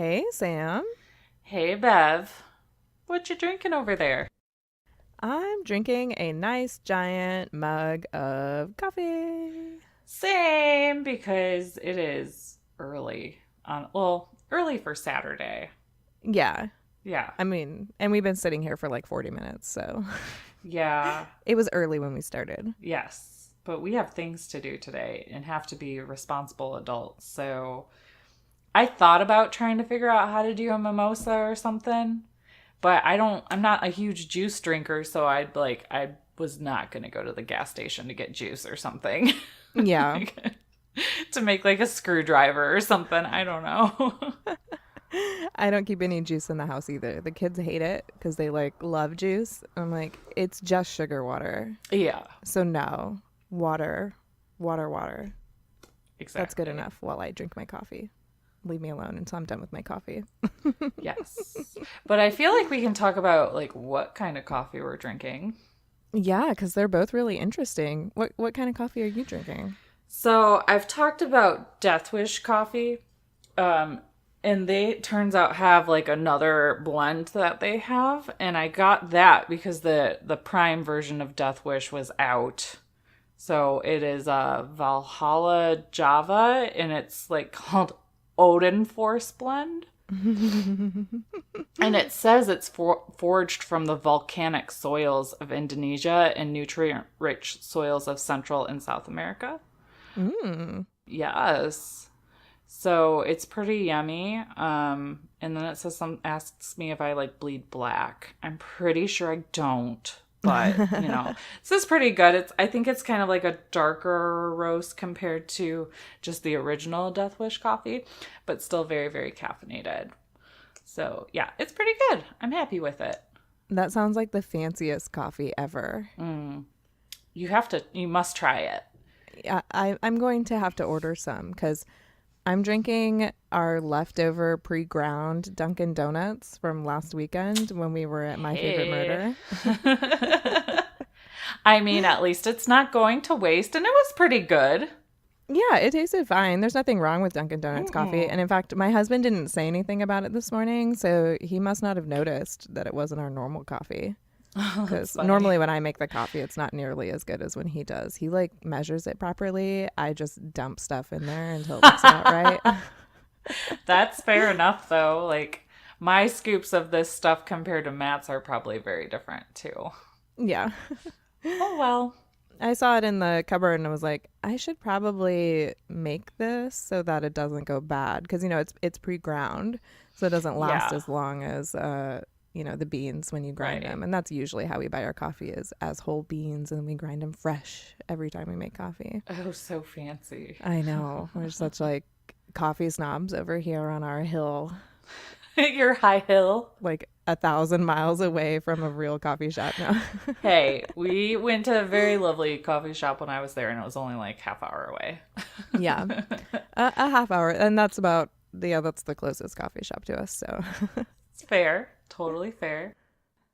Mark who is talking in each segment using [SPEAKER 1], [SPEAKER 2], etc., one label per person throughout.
[SPEAKER 1] Hey, Sam.
[SPEAKER 2] Hey, Bev. What you drinking over there?
[SPEAKER 1] I'm drinking a nice giant mug of coffee.
[SPEAKER 2] Same, because it is early. Early for Saturday.
[SPEAKER 1] Yeah,
[SPEAKER 2] Yeah.
[SPEAKER 1] and we've been sitting here for like 40 minutes, so
[SPEAKER 2] Yeah.
[SPEAKER 1] it was early when we started.
[SPEAKER 2] Yes. But we have things to do today and have to be responsible adults. So I thought about trying to figure out how to do a mimosa or something, but I'm not a huge juice drinker, so I was not going to go to the gas station to get juice or something.
[SPEAKER 1] Yeah.
[SPEAKER 2] To make like a screwdriver or something. I don't know.
[SPEAKER 1] I don't keep any juice in the house either. The kids hate it because they like love juice. I'm like, it's just sugar water.
[SPEAKER 2] Yeah,
[SPEAKER 1] So no, water, water. That's good
[SPEAKER 2] exactly.
[SPEAKER 1] enough while I drink my coffee. Leave me alone until I'm done with my coffee.
[SPEAKER 2] Yes. But I feel like we can talk about like what kind of coffee we're drinking.
[SPEAKER 1] Yeah, because they're both really interesting. What kind of coffee are you drinking?
[SPEAKER 2] So I've talked about Death Wish coffee. Um, and they turns out have like another blend that they have. And I got that because the prime version of Death Wish was out. So it is a Valhalla Java and it's like called Odin Force Blend. And it says it's forged from the volcanic soils of Indonesia and nutrient rich soils of Central and South America.
[SPEAKER 1] Mm.
[SPEAKER 2] Yes. So it's pretty yummy. And then it says asks me if I like bleed black. I'm pretty sure I don't. But, this is pretty good. I think it's kind of like a darker roast compared to just the original Death Wish coffee, but still very, very caffeinated. So yeah, it's pretty good. I'm happy with it.
[SPEAKER 1] That sounds like the fanciest coffee ever.
[SPEAKER 2] You must try it.
[SPEAKER 1] Yeah, I'm going to have to order some because I'm drinking our leftover pre-ground Dunkin' Donuts from last weekend when we were at My Favorite
[SPEAKER 2] Hey.
[SPEAKER 1] Murder.
[SPEAKER 2] I mean, at least it's not going to waste, and it was pretty good.
[SPEAKER 1] Yeah, it tasted fine. There's nothing wrong with Dunkin' Donuts coffee.
[SPEAKER 2] Mm-mm.
[SPEAKER 1] And in fact, my husband didn't say anything about it this morning, so he must not have noticed that it wasn't our normal coffee.
[SPEAKER 2] Oh, that's
[SPEAKER 1] Because
[SPEAKER 2] funny.
[SPEAKER 1] normally when I make the coffee, it's not nearly as good as when he does. He like measures it properly. I just dump stuff in there until it looks about right.
[SPEAKER 2] That's fair enough, though. Like, my scoops of this stuff compared to Matt's are probably very different, too.
[SPEAKER 1] Yeah.
[SPEAKER 2] Oh, well.
[SPEAKER 1] I saw it in the cupboard and I was like, I should probably make this so that it doesn't go bad because it's pre-ground, so it doesn't last
[SPEAKER 2] Yeah,
[SPEAKER 1] as long as the beans when you grind
[SPEAKER 2] right.
[SPEAKER 1] them, and that's usually how we buy our coffee is as whole beans, and we grind them fresh every time we make coffee.
[SPEAKER 2] Oh, so fancy.
[SPEAKER 1] I know we're such like coffee snobs over here on our hill,
[SPEAKER 2] Your high hill.
[SPEAKER 1] like 1,000 miles away from a real coffee shop now.
[SPEAKER 2] Hey, we went to a very lovely coffee shop when I was there, and it was only like half hour away.
[SPEAKER 1] Yeah, a half hour, and that's the closest coffee shop to us. So
[SPEAKER 2] It's fair. Totally fair.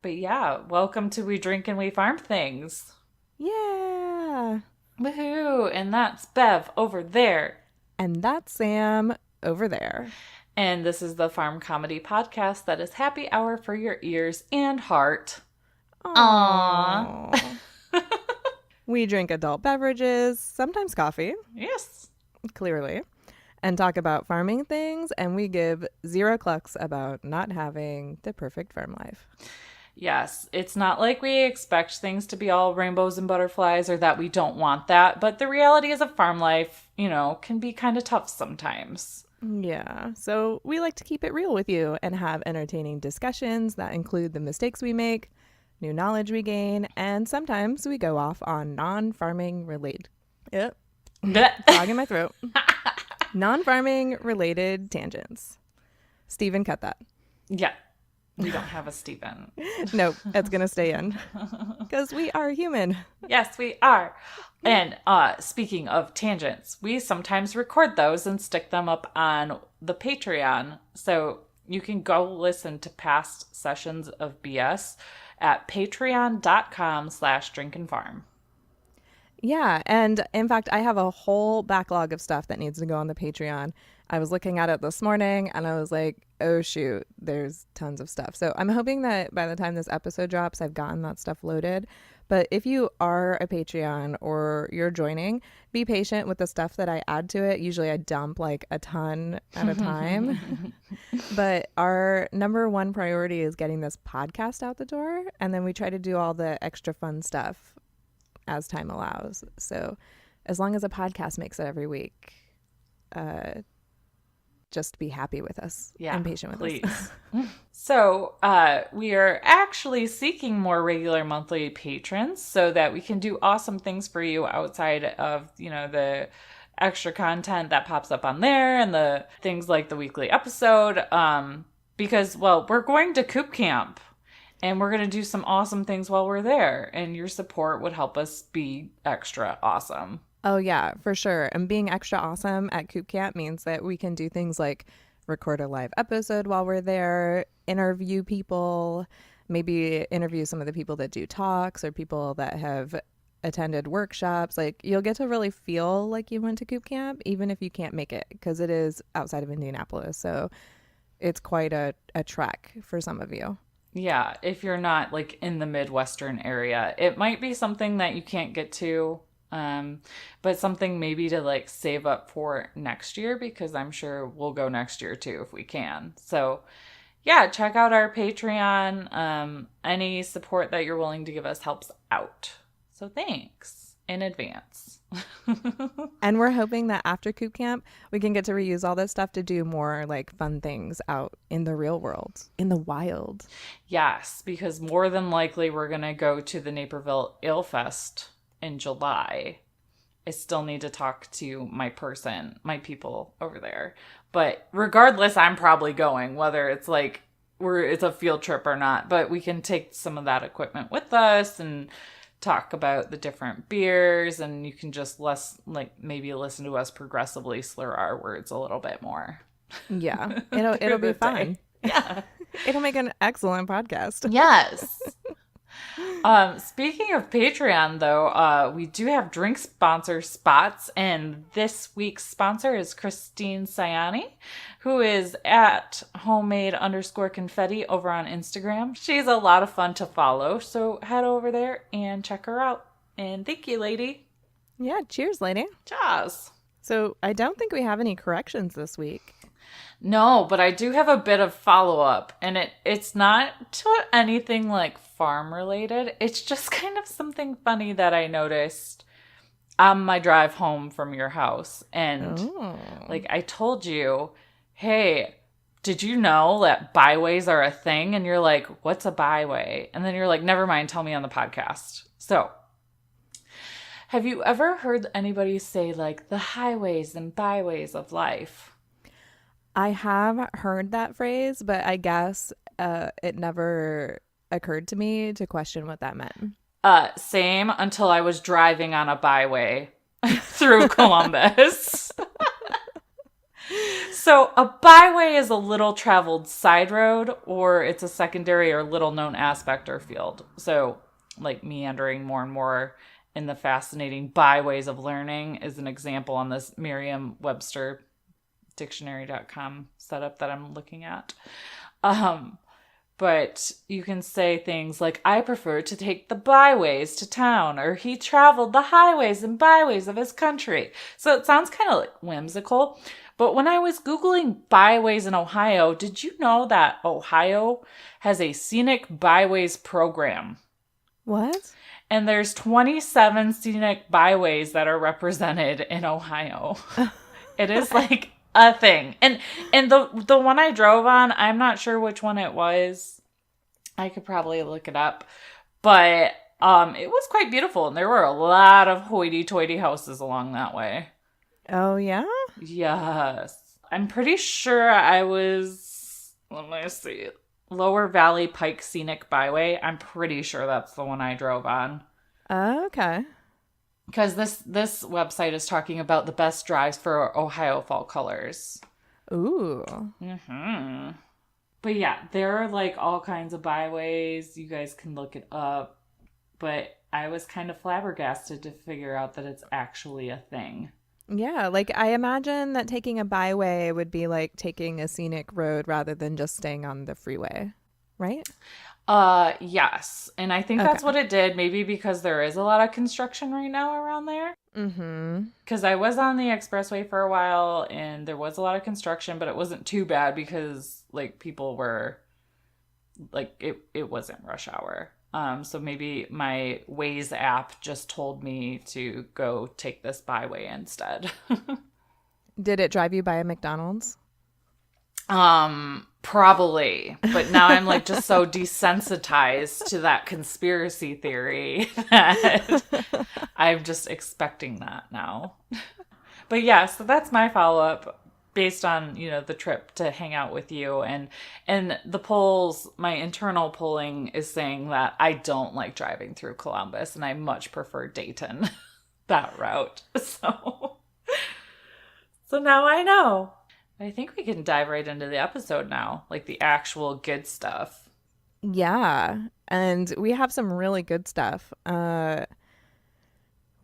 [SPEAKER 2] But yeah, welcome to We Drink and We Farm Things.
[SPEAKER 1] yeah,
[SPEAKER 2] Woohoo! And that's Bev over there.
[SPEAKER 1] and that's Sam over there.
[SPEAKER 2] And this is the Farm Comedy Podcast that is happy hour for your ears and heart. Aww.
[SPEAKER 1] Aww. We drink adult beverages, sometimes coffee,
[SPEAKER 2] Yes.
[SPEAKER 1] clearly, and talk about farming things, and we give zero clucks about not having the perfect farm life.
[SPEAKER 2] Yes. It's not like we expect things to be all rainbows and butterflies or that we don't want that, but the reality is of farm life, can be kind of tough sometimes.
[SPEAKER 1] Yeah, so we like to keep it real with you and have entertaining discussions that include the mistakes we make, new knowledge we gain, and sometimes we go off on non-farming related. Yep, frog in my throat. Non-farming related tangents. Steven, cut that.
[SPEAKER 2] Yeah. We don't have a Stephen.
[SPEAKER 1] Nope, it's gonna stay in because we are human.
[SPEAKER 2] Yes, we are. And speaking of tangents, we sometimes record those and stick them up on the Patreon. So you can go listen to past sessions of BS at patreon.com/drinkandfarm.
[SPEAKER 1] Yeah, and in fact, I have a whole backlog of stuff that needs to go on the Patreon, I was looking at it this morning and I was like, oh shoot, there's tons of stuff. So I'm hoping that by the time this episode drops, I've gotten that stuff loaded. But if you are a Patreon or you're joining, be patient with the stuff that I add to it. Usually I dump like a ton at a time. But our number one priority is getting this podcast out the door. And then we try to do all the extra fun stuff as time allows. So as long as a podcast makes it every week, just be happy with us and patient with us.
[SPEAKER 2] So we are actually seeking more regular monthly patrons so that we can do awesome things for you outside of, the extra content that pops up on there and the things like the weekly episode. Because, we're going to Coop Camp and we're going to do some awesome things while we're there. And your support would help us be extra awesome.
[SPEAKER 1] Oh, yeah, for sure. And being extra awesome at Coop Camp means that we can do things like record a live episode while we're there, interview people, maybe interview some of the people that do talks or people that have attended workshops. Like, you'll get to really feel like you went to Coop Camp, even if you can't make it, because it is outside of Indianapolis. So it's quite a trek for some of you.
[SPEAKER 2] Yeah, if you're not like in the Midwestern area, it might be something that you can't get to. But something maybe to like save up for next year, because I'm sure we'll go next year too if we can. So yeah, check out our Patreon. Any support that you're willing to give us helps out. So thanks in advance.
[SPEAKER 1] And we're hoping that after Coop Camp, we can get to reuse all this stuff to do more like fun things out in the real world, in the wild.
[SPEAKER 2] Yes, because more than likely we're going to go to the Naperville Ale Fest in July. I still need to talk to my people over there. But regardless, I'm probably going, whether it's like it's a field trip or not. But we can take some of that equipment with us and talk about the different beers, and you can just maybe listen to us progressively slur our words a little bit more.
[SPEAKER 1] Yeah, it'll be fun.
[SPEAKER 2] Yeah.
[SPEAKER 1] It'll make an excellent podcast.
[SPEAKER 2] Yes. Speaking of Patreon, though, we do have drink sponsor spots, and this week's sponsor is Christine Sayani, who is at homemade_confetti over on Instagram. She's a lot of fun to follow, so head over there and check her out. And thank you, lady.
[SPEAKER 1] Yeah, cheers, lady.
[SPEAKER 2] Cheers.
[SPEAKER 1] So I don't think we have any corrections this week.
[SPEAKER 2] No, but I do have a bit of follow-up, and it's not to anything like farm related. It's just kind of something funny that I noticed on my drive home from your house. And I told you, hey, did you know that byways are a thing? And you're like, what's a byway? And then you're like, never mind, tell me on the podcast. So have you ever heard anybody say like the highways and byways of life?
[SPEAKER 1] I have heard that phrase, but I guess it never occurred to me to question what that meant.
[SPEAKER 2] Same, until I was driving on a byway through Columbus. So a byway is a little traveled side road, or it's a secondary or little known aspect or field. So like meandering more and more in the fascinating byways of learning is an example on this Merriam-Webster dictionary.com setup that I'm looking at. But you can say things like, I prefer to take the byways to town, or he traveled the highways and byways of his country. So it sounds kind of like whimsical. But when I was Googling byways in Ohio, did you know that Ohio has a scenic byways program?
[SPEAKER 1] What?
[SPEAKER 2] And there's 27 scenic byways that are represented in Ohio. It is like a thing. And the one I drove on, I'm not sure which one it was. I could probably look it up. But it was quite beautiful. And there were a lot of hoity-toity houses along that way.
[SPEAKER 1] Oh, yeah?
[SPEAKER 2] Yes. I'm pretty sure I was, let me see, Lower Valley Pike Scenic Byway. I'm pretty sure that's the one I drove on.
[SPEAKER 1] Okay.
[SPEAKER 2] Because this website is talking about the best drives for Ohio fall colors.
[SPEAKER 1] Ooh.
[SPEAKER 2] Mm-hmm. But yeah, there are like all kinds of byways. You guys can look it up. But I was kind of flabbergasted to figure out that it's actually a thing.
[SPEAKER 1] Yeah, like I imagine that taking a byway would be like taking a scenic road rather than just staying on the freeway, right?
[SPEAKER 2] Yes. And I think
[SPEAKER 1] Okay.
[SPEAKER 2] that's what it did, maybe because there is a lot of construction right now around there.
[SPEAKER 1] Mm-hmm.
[SPEAKER 2] Because I was on the expressway for a while and there was a lot of construction, but it wasn't too bad because like people were like it wasn't rush hour. So maybe my Waze app just told me to go take this byway instead.
[SPEAKER 1] Did it drive you by a McDonald's?
[SPEAKER 2] Probably. But now I'm like just so desensitized to that conspiracy theory that I'm just expecting that now. But yeah, so that's my follow up based on, the trip to hang out with you and the polls, my internal polling is saying that I don't like driving through Columbus and I much prefer Dayton that route. So now I know. I think we can dive right into the episode now, like the actual good stuff.
[SPEAKER 1] Yeah, and we have some really good stuff.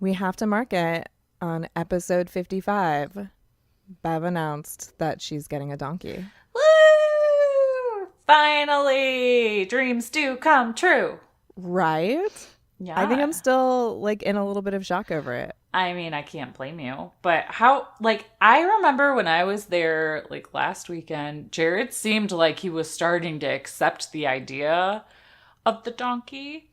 [SPEAKER 1] We have to mark it on episode 55. Bev announced that she's getting a donkey.
[SPEAKER 2] Woo! Finally! Dreams do come true.
[SPEAKER 1] Right? I think I'm
[SPEAKER 2] Yeah.
[SPEAKER 1] still like in a little bit of shock over it.
[SPEAKER 2] I mean, I can't blame you. But I remember when I was there, like, last weekend, Jared seemed like he was starting to accept the idea of the donkey.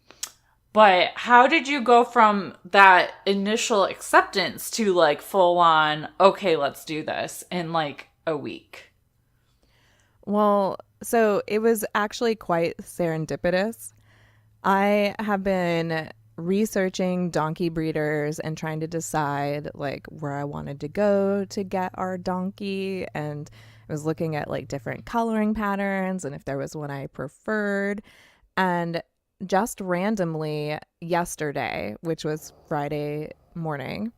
[SPEAKER 2] But how did you go from that initial acceptance to, like, full on, okay, let's do this in, like, a week?
[SPEAKER 1] Well, so it was actually quite serendipitous. I have been researching donkey breeders and trying to decide like where I wanted to go to get our donkey, and I was looking at like different coloring patterns and if there was one I preferred. And just randomly yesterday, which was Friday morning,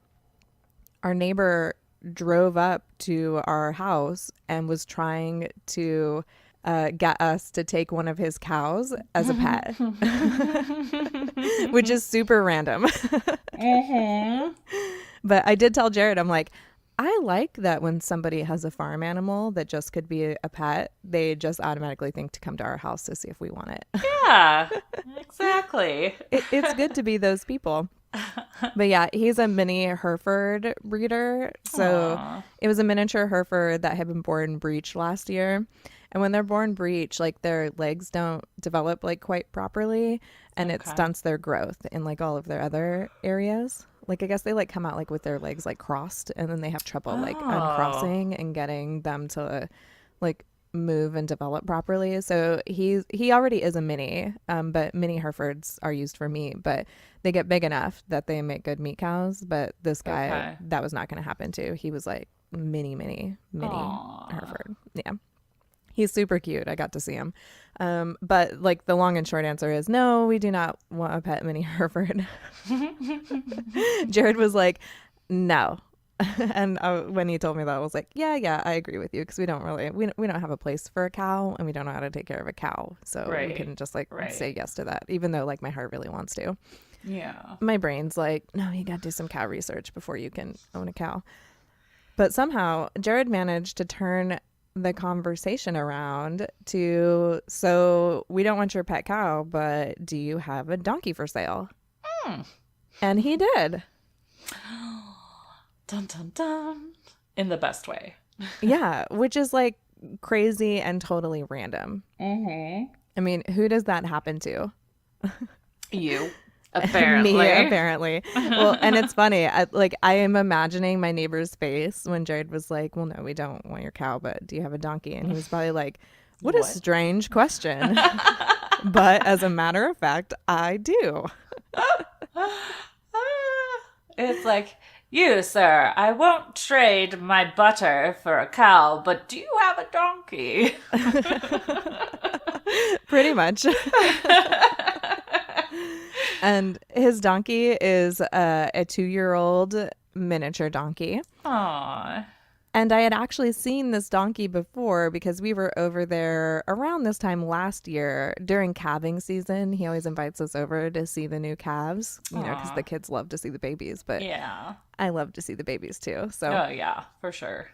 [SPEAKER 1] our neighbor drove up to our house and was trying to get us to take one of his cows as a pet, which is super random.
[SPEAKER 2] Mm-hmm.
[SPEAKER 1] But I did tell Jared, I'm like, I like that when somebody has a farm animal that just could be a pet, they just automatically think to come to our house to see if we want it.
[SPEAKER 2] Yeah, exactly.
[SPEAKER 1] It's good to be those people. But yeah, he's a mini Hereford breeder. So
[SPEAKER 2] Aw.
[SPEAKER 1] it was a miniature Hereford that had been born breech last year. And when they're born breech, like their legs don't develop like quite properly and it
[SPEAKER 2] Okay.
[SPEAKER 1] stunts their growth in like all of their other areas. Like I guess they like come out like with their legs like crossed and then they have trouble like
[SPEAKER 2] Oh.
[SPEAKER 1] uncrossing and getting them to like move and develop properly. So he already is a mini, but mini Herefords are used for meat, but they get big enough that they make good meat cows. But this guy,
[SPEAKER 2] Okay.
[SPEAKER 1] that was not going to happen to. He was like mini
[SPEAKER 2] Aw.
[SPEAKER 1] Hereford. Yeah. He's super cute. I got to see him. But like the long and short answer is no, we do not want a pet mini Hereford. Jared was like, no. And when he told me that, I was like, yeah, I agree with you because we don't have a place for a cow and we don't know how to take care of a cow. So we
[SPEAKER 2] Right.
[SPEAKER 1] couldn't just like
[SPEAKER 2] Right.
[SPEAKER 1] say yes to that, even though like my heart really wants to.
[SPEAKER 2] Yeah.
[SPEAKER 1] My brain's like, no, you got to do some cow research before you can own a cow. But somehow Jared managed to turn the conversation around to, so we don't want your pet cow, but do you have a donkey for sale?
[SPEAKER 2] Hmm.
[SPEAKER 1] And he did.
[SPEAKER 2] Dun dun dun. In the best way.
[SPEAKER 1] Yeah, which is like crazy and totally random.
[SPEAKER 2] Mm-hmm.
[SPEAKER 1] I mean, who does that happen to?
[SPEAKER 2] You.
[SPEAKER 1] Me,
[SPEAKER 2] Apparently.
[SPEAKER 1] apparently. Well, and it's funny. I am imagining my neighbor's face when Jared was like, "Well, no, we don't want your cow, but do you have a donkey?" And he was probably like, "What a
[SPEAKER 2] What?
[SPEAKER 1] strange question." But as a matter of fact, I do.
[SPEAKER 2] It's like, you, sir, I won't trade my butter for a cow, but do you have a donkey?
[SPEAKER 1] Pretty much. And his donkey is a 2-year-old miniature donkey.
[SPEAKER 2] Aw.
[SPEAKER 1] And I had actually seen this donkey before because we were over there around this time last year during calving season. He always invites us over to see the new calves, because the
[SPEAKER 2] Aw.
[SPEAKER 1] kids love to see the babies, but
[SPEAKER 2] Yeah.
[SPEAKER 1] I love to see the babies too. So,
[SPEAKER 2] Oh, yeah, for sure.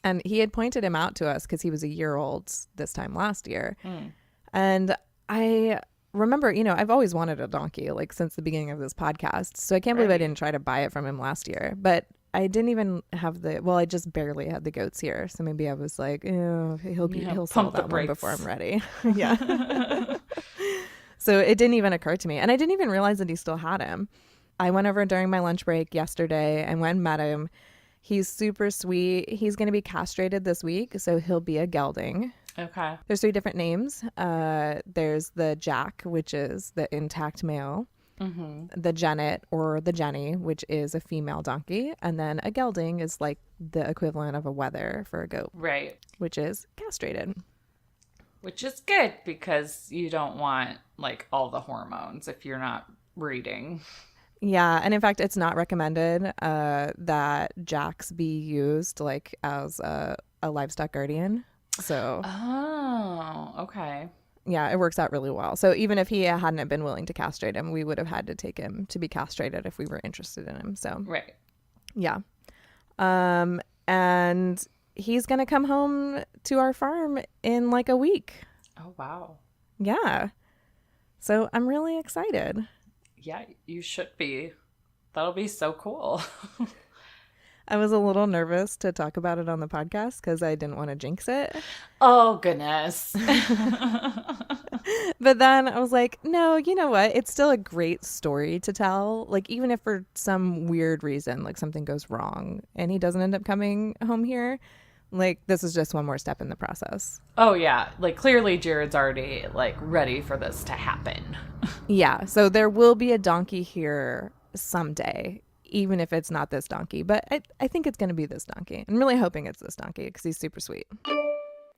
[SPEAKER 1] and he had pointed him out to us because he was a year old this time last year.
[SPEAKER 2] Mm.
[SPEAKER 1] And I remember, I've always wanted a donkey, like since the beginning of this podcast. So I can't believe I
[SPEAKER 2] Right.
[SPEAKER 1] didn't try to buy it from him last year. But I didn't even have I just barely had the goats here. So maybe I was like, he'll sell
[SPEAKER 2] Pump the
[SPEAKER 1] that one before
[SPEAKER 2] brakes.
[SPEAKER 1] I'm ready. Yeah. So it didn't even occur to me. And I didn't even realize that he still had him. I went over during my lunch break yesterday and went and met him. He's super sweet. He's going to be castrated this week, so he'll be a gelding.
[SPEAKER 2] Okay.
[SPEAKER 1] There's 3 different names. There's the Jack, which is the intact male.
[SPEAKER 2] Mm-hmm.
[SPEAKER 1] The Jennet or the Jenny, which is a female donkey. And then a gelding is like the equivalent of a wether for a goat,
[SPEAKER 2] Right.
[SPEAKER 1] which is castrated.
[SPEAKER 2] Which is good because you don't want like all the hormones if you're not breeding.
[SPEAKER 1] Yeah, and in fact, it's not recommended that jacks be used like as a livestock guardian. So,
[SPEAKER 2] Oh, okay.
[SPEAKER 1] yeah, it works out really well. So even if he hadn't been willing to castrate him, we would have had to take him to be castrated if we were interested in him. So,
[SPEAKER 2] Right.
[SPEAKER 1] yeah. And he's going to come home to our farm in like a week.
[SPEAKER 2] Oh, wow.
[SPEAKER 1] Yeah. So I'm really excited.
[SPEAKER 2] Yeah, you should be. That'll be so cool.
[SPEAKER 1] I was a little nervous to talk about it on the podcast because I didn't want to jinx it.
[SPEAKER 2] Oh, goodness.
[SPEAKER 1] But then I was like, no, you know what? It's still a great story to tell. Like, even if for some weird reason, like something goes wrong and he doesn't end up coming home here, like this is just one more step in the process.
[SPEAKER 2] Oh, yeah. Like, clearly Jared's already, like, ready for this to happen.
[SPEAKER 1] Yeah. So there will be a donkey here someday, even if it's not this donkey. But I think it's going to be this donkey. I'm really hoping it's this donkey because he's super sweet.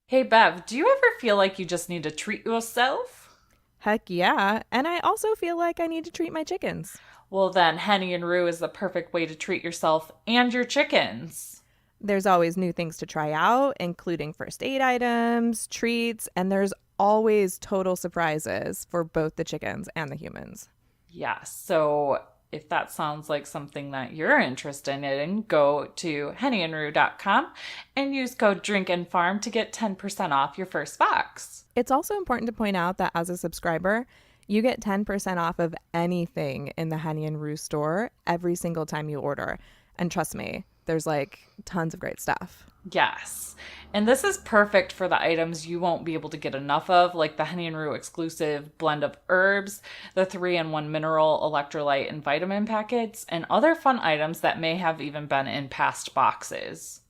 [SPEAKER 2] Hey, Bev, do you ever feel like you just need to treat yourself?
[SPEAKER 1] Heck yeah. And I also feel like I need to treat my chickens.
[SPEAKER 2] Well, then Henny and Rue is the perfect way to treat yourself and your chickens.
[SPEAKER 1] There's always new things to try out, including first aid items, treats, and there's always total surprises for both the chickens and the humans.
[SPEAKER 2] Yeah, so if that sounds like something that you're interested in, go to hennyandrue.com and use code DRINKANDFARM to get 10% off your first box.
[SPEAKER 1] It's also important to point out that as a subscriber, you get 10% off of anything in the Henny and Rue store every single time you order. And trust me, there's like tons of great stuff.
[SPEAKER 2] Yes. And this is perfect for the items you won't be able to get enough of, like the Henny and Rue exclusive blend of herbs, the 3-in-1 mineral, electrolyte, and vitamin packets, and other fun items that may have even been in past boxes.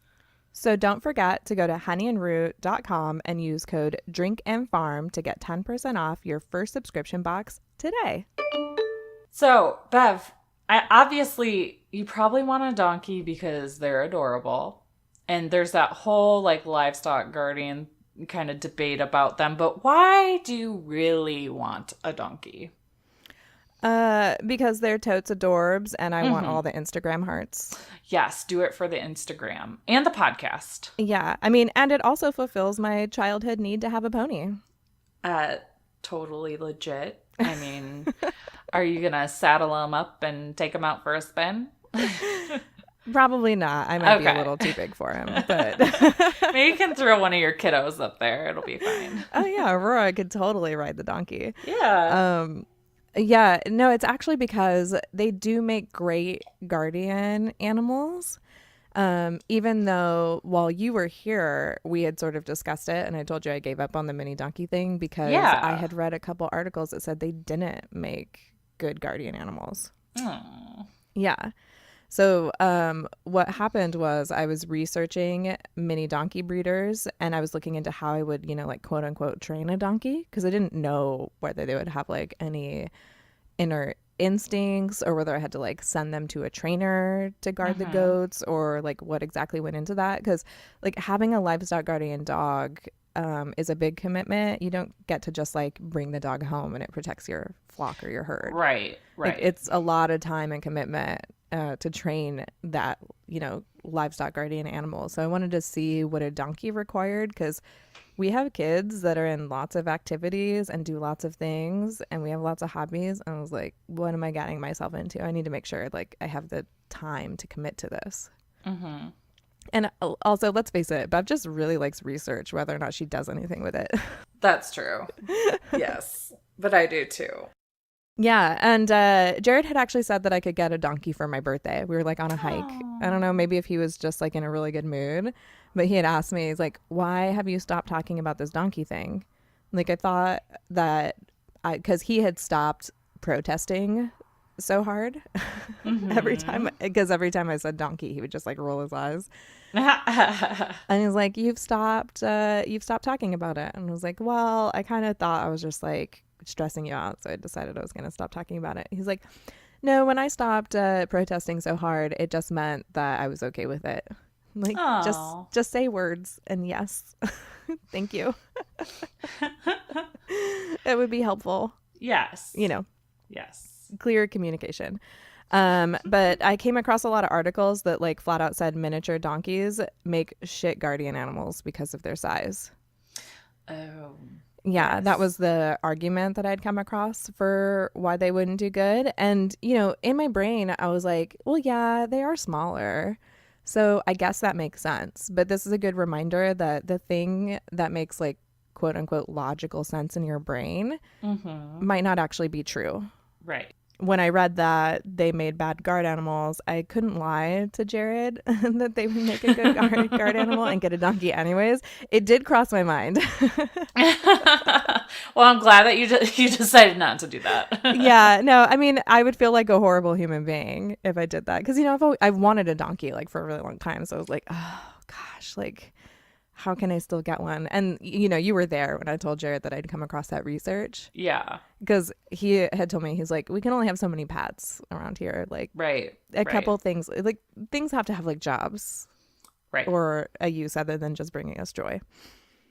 [SPEAKER 1] So don't forget to go to honeyandroot.com and use code DRINKANDFARM to get 10% off your first subscription box today.
[SPEAKER 2] So, Bev, obviously, you probably want a donkey because they're adorable. And there's that whole, like, livestock guardian kind of debate about them. But why do you really want a donkey?
[SPEAKER 1] Because they're totes adorbs and I want all the Instagram hearts.
[SPEAKER 2] Yes, do it for the Instagram and the podcast.
[SPEAKER 1] Yeah, I mean, and it also fulfills my childhood need to have a pony.
[SPEAKER 2] Totally legit. I mean, are you going to saddle them up and take them out for a spin?
[SPEAKER 1] Probably not. I might be a
[SPEAKER 2] Okay.
[SPEAKER 1] little too big for him, but
[SPEAKER 2] Maybe you can throw one of your kiddos up there. It'll be fine.
[SPEAKER 1] oh yeah, Aurora could totally ride the donkey.
[SPEAKER 2] Yeah.
[SPEAKER 1] Yeah, no, it's actually because they do make great guardian animals. Even though while you were here, we had sort of discussed it, and I told you I gave up on the mini donkey thing because
[SPEAKER 2] Yeah.
[SPEAKER 1] I had read a couple articles that said they didn't make good guardian animals.
[SPEAKER 2] Oh.
[SPEAKER 1] Yeah. So what happened was I was researching mini donkey breeders and I was looking into how I would, like quote unquote train a donkey because I didn't know whether they would have like any inner instincts or whether I had to like send them to a trainer to guard the goats or like what exactly went into that. Because like having a livestock guardian dog is a big commitment. You don't get to just like bring the dog home and it protects your flock or your herd.
[SPEAKER 2] Right.
[SPEAKER 1] Like, it's a lot of time and commitment to train that, livestock guardian animals. So I wanted to see what a donkey required, because we have kids that are in lots of activities and do lots of things, and we have lots of hobbies. And I was like, what am I getting myself into? I need to make sure like I have the time to commit to this.
[SPEAKER 2] Mm-hmm.
[SPEAKER 1] And also, let's face it, Bev just really likes research, whether or not she does anything with it.
[SPEAKER 2] That's true. Yes, but I do too.
[SPEAKER 1] Yeah, and Jared had actually said that I could get a donkey for my birthday. We were like on a hike.
[SPEAKER 2] Aww.
[SPEAKER 1] I don't know, maybe if he was just like in a really good mood, but he had asked me, he's like, why have you stopped talking about this donkey thing? Like, I thought that because he had stopped protesting so hard every time I said donkey, he would just like roll his eyes. And he's like, you've stopped talking about it. And I was like, well, I kind of thought I was just like stressing you out, so I decided I was going to stop talking about it. He's like, no, when I stopped protesting so hard, it just meant that I was okay with it. I'm like,
[SPEAKER 2] Aww.
[SPEAKER 1] just say words and yes. Thank you. It would be helpful.
[SPEAKER 2] Yes. Yes.
[SPEAKER 1] Clear communication. But I came across a lot of articles that like flat out said miniature donkeys make shit guardian animals because of their size.
[SPEAKER 2] Oh.
[SPEAKER 1] Yeah,
[SPEAKER 2] yes.
[SPEAKER 1] That was the argument that I'd come across for why they wouldn't do good. And, in my brain, I was like, well, yeah, they are smaller. So I guess that makes sense. But this is a good reminder that the thing that makes like quote unquote logical sense in your brain might not actually be true.
[SPEAKER 2] Right.
[SPEAKER 1] When I read that they made bad guard animals, I couldn't lie to Jared that they would make a good guard animal and get a donkey anyways. It did cross my mind.
[SPEAKER 2] Well, I'm glad that you decided not to do that.
[SPEAKER 1] Yeah, no, I mean, I would feel like a horrible human being if I did that. Because, I've wanted a donkey like for a really long time. So I was like, oh, gosh, like, how can I still get one? And, you were there when I told Jared that I'd come across that research.
[SPEAKER 2] Yeah.
[SPEAKER 1] Because he had told me, he's like, we can only have so many pets around here. Like,
[SPEAKER 2] right.
[SPEAKER 1] A couple things, like, things have to have like jobs.
[SPEAKER 2] Right.
[SPEAKER 1] Or a use other than just bringing us joy.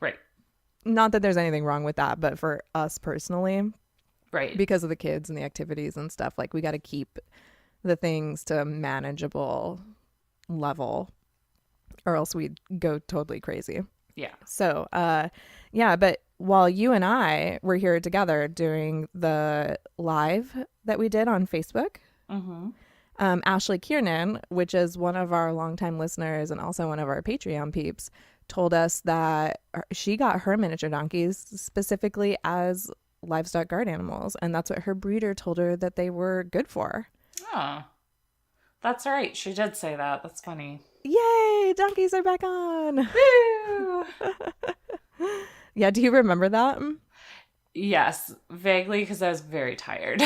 [SPEAKER 2] Right.
[SPEAKER 1] Not that there's anything wrong with that, but for us personally,
[SPEAKER 2] right,
[SPEAKER 1] because of the kids and the activities and stuff, like we got to keep the things to a manageable level or else we'd go totally crazy.
[SPEAKER 2] Yeah.
[SPEAKER 1] So, but while you and I were here together during the live that we did on Facebook, Ashley Kiernan, which is one of our longtime listeners and also one of our Patreon peeps, told us that she got her miniature donkeys specifically as livestock guard animals, and that's what her breeder told her that they were good for.
[SPEAKER 2] Oh, that's right. She did say that. That's funny.
[SPEAKER 1] Yay! Donkeys are back on.
[SPEAKER 2] Woo!
[SPEAKER 1] Yeah, do you remember that?
[SPEAKER 2] Yes, vaguely, because I was very tired.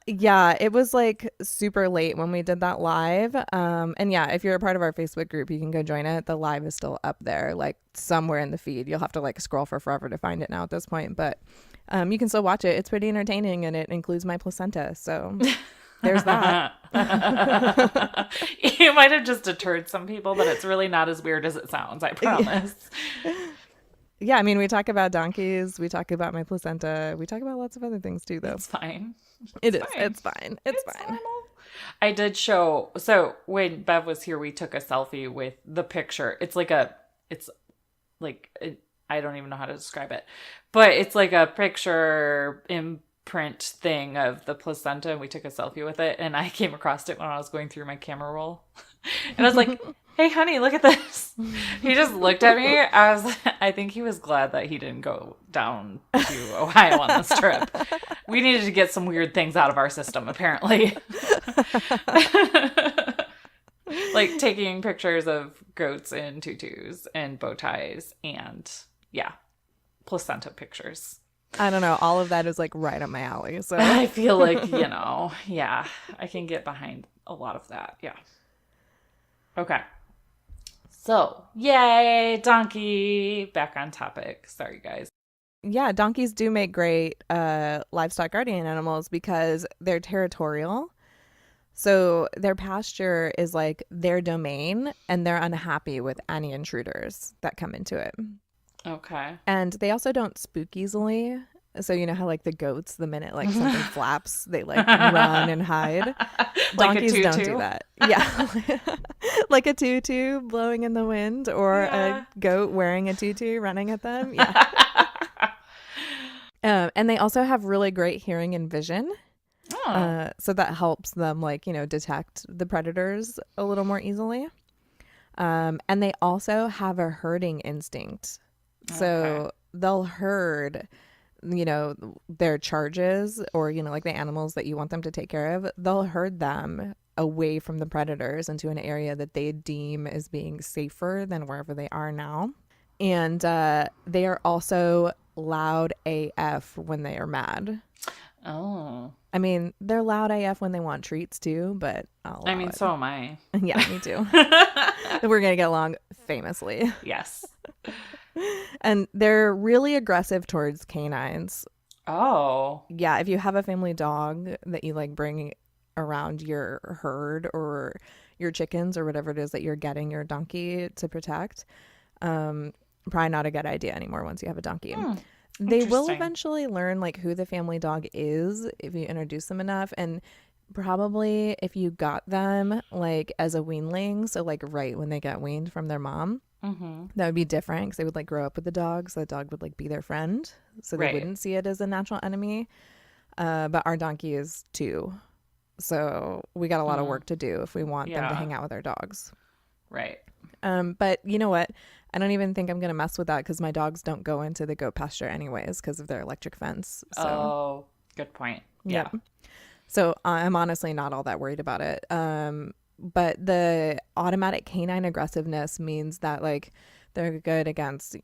[SPEAKER 1] Yeah, it was like super late when we did that live. And yeah, if you're a part of our Facebook group, you can go join it. The live is still up there, like somewhere in the feed. You'll have to like scroll for forever to find it now at this point, but you can still watch it. It's pretty entertaining, and it includes my placenta. So there's that.
[SPEAKER 2] You might have just deterred some people, but it's really not as weird as it sounds, I promise.
[SPEAKER 1] Yeah, I mean, we talk about donkeys, we talk about my placenta, we talk about lots of other things too, though.
[SPEAKER 2] It's fine.
[SPEAKER 1] It's fine. It's fine.
[SPEAKER 2] I did show, so when Bev was here, we took a selfie with the picture. It's like I don't even know how to describe it, but it's like a picture imprint thing of the placenta, and we took a selfie with it, and I came across it when I was going through my camera roll. And I was like, hey, honey, look at this. He just looked at me. I think he was glad that he didn't go down to Ohio on this trip. We needed to get some weird things out of our system, apparently. Like taking pictures of goats in tutus and bow ties and, yeah, placenta pictures.
[SPEAKER 1] I don't know. All of that is like right up my alley. So
[SPEAKER 2] I feel like, yeah, I can get behind a lot of that. Yeah. Okay. So, yay, donkey. Back on topic. Sorry, guys.
[SPEAKER 1] Yeah, donkeys do make great livestock guardian animals because they're territorial. So their pasture is like their domain, and they're unhappy with any intruders that come into it.
[SPEAKER 2] Okay.
[SPEAKER 1] And they also don't spook easily. So you know how like the goats, the minute like something flaps, they like run and hide.
[SPEAKER 2] Like
[SPEAKER 1] Donkeys don't do that. Yeah. Like a tutu blowing in the wind or
[SPEAKER 2] Yeah.
[SPEAKER 1] a goat wearing a tutu running at them. Yeah. And they also have really great hearing and vision.
[SPEAKER 2] Oh,
[SPEAKER 1] So that helps them, like, detect the predators a little more easily. And they also have a herding instinct.
[SPEAKER 2] okay.
[SPEAKER 1] So they'll herd, their charges or, like the animals that you want them to take care of. They'll herd them away from the predators into an area that they deem as being safer than wherever they are now. And they are also loud AF when they are mad.
[SPEAKER 2] Oh.
[SPEAKER 1] I mean, they're loud AF when they want treats too, but I'll
[SPEAKER 2] I
[SPEAKER 1] allow
[SPEAKER 2] mean,
[SPEAKER 1] it.
[SPEAKER 2] so am I.
[SPEAKER 1] Yeah, me too. We're going to get along famously.
[SPEAKER 2] Yes.
[SPEAKER 1] And they're really aggressive towards canines.
[SPEAKER 2] Oh.
[SPEAKER 1] Yeah, if you have a family dog that you like bring around your herd or your chickens or whatever it is that you're getting your donkey to protect, probably not a good idea anymore once you have a donkey. They will
[SPEAKER 2] Interesting.
[SPEAKER 1] eventually learn like who the family dog is if you introduce them enough, and probably if you got them like as a weanling, so like right when they get weaned from their mom,
[SPEAKER 2] Mm-hmm.
[SPEAKER 1] that would be different because they would like grow up with the dog, so the dog would like be their friend, so they
[SPEAKER 2] Right.
[SPEAKER 1] wouldn't see it as a natural enemy. But our donkey is too, so we got a lot of
[SPEAKER 2] Mm.
[SPEAKER 1] work to do if we want them to
[SPEAKER 2] Yeah.
[SPEAKER 1] hang out with our dogs.
[SPEAKER 2] Right.
[SPEAKER 1] But you know what? I don't even think I'm gonna mess with that because my dogs don't go into the goat pasture anyways because of their electric fence. So
[SPEAKER 2] Oh, good point.
[SPEAKER 1] yep.
[SPEAKER 2] Yeah.
[SPEAKER 1] So I'm honestly not all that worried about it. But the automatic canine aggressiveness means that like they're good against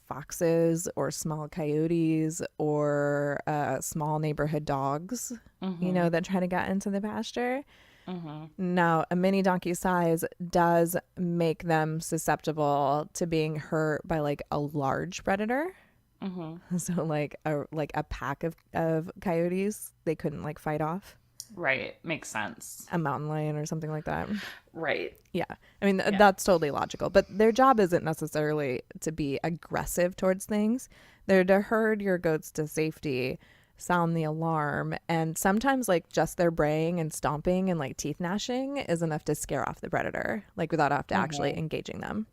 [SPEAKER 1] foxes or small coyotes or small neighborhood dogs,
[SPEAKER 2] Mm-hmm.
[SPEAKER 1] that try to get into the pasture.
[SPEAKER 2] Mm-hmm.
[SPEAKER 1] Now, a mini donkey size does make them susceptible to being hurt by like a large predator.
[SPEAKER 2] Mm-hmm.
[SPEAKER 1] So like a pack of coyotes, they couldn't like fight off
[SPEAKER 2] Right. Makes sense.
[SPEAKER 1] a mountain lion or something like that.
[SPEAKER 2] Right.
[SPEAKER 1] Yeah. I mean,
[SPEAKER 2] Yeah.
[SPEAKER 1] that's totally logical, but their job isn't necessarily to be aggressive towards things. They're to herd your goats to safety, sound the alarm, and sometimes like just their braying and stomping and like teeth gnashing is enough to scare off the predator, like without have to actually
[SPEAKER 2] Mm-hmm.
[SPEAKER 1] engaging them.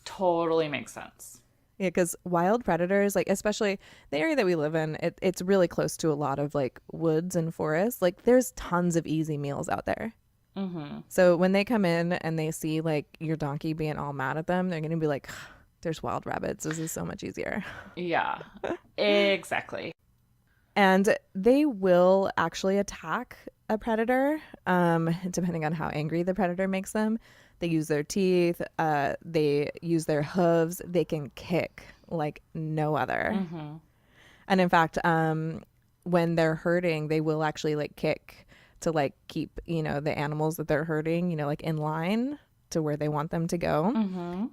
[SPEAKER 2] Totally makes sense.
[SPEAKER 1] Yeah, because wild predators, like especially the area that we live in, it's really close to a lot of like woods and forests. Like there's tons of easy meals out there.
[SPEAKER 2] Mm-hmm.
[SPEAKER 1] So when they come in and they see like your donkey being all mad at them, they're gonna be like, "There's wild rabbits. This is so much easier."
[SPEAKER 2] Yeah. Exactly.
[SPEAKER 1] And they will actually attack a predator, depending on how angry the predator makes them. They use their teeth. They use their hooves. They can kick like no other.
[SPEAKER 2] Mm-hmm.
[SPEAKER 1] And in fact, when they're herding, they will actually like kick to like keep, the animals that they're herding, like in line to where they want them to go.
[SPEAKER 2] Mm-hmm.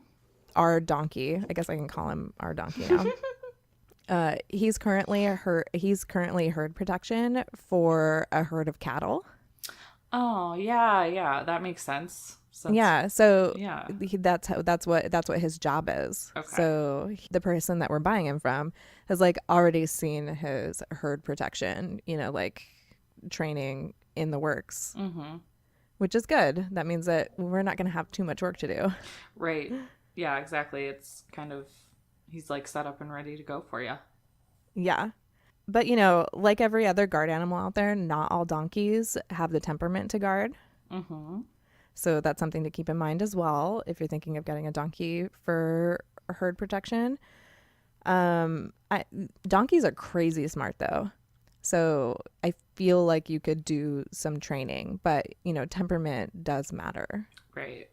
[SPEAKER 1] Our donkey, I guess I can call him our donkey now. He's currently herd protection for a herd of cattle.
[SPEAKER 2] Oh, yeah, yeah. That makes sense. Since
[SPEAKER 1] Yeah, so
[SPEAKER 2] yeah.
[SPEAKER 1] that's what his job is.
[SPEAKER 2] Okay.
[SPEAKER 1] So the person that we're buying him from has like already seen his herd protection, like training in the works,
[SPEAKER 2] Mm-hmm.
[SPEAKER 1] which is good. That means that we're not going to have too much work to do.
[SPEAKER 2] Right. Yeah, exactly. It's kind of he's like set up and ready to go for you.
[SPEAKER 1] Yeah. But like every other guard animal out there, not all donkeys have the temperament to guard.
[SPEAKER 2] Mm-hmm.
[SPEAKER 1] So that's something to keep in mind as well if you're thinking of getting a donkey for herd protection. Donkeys are crazy smart though. So I feel like you could do some training, but temperament does matter.
[SPEAKER 2] Right.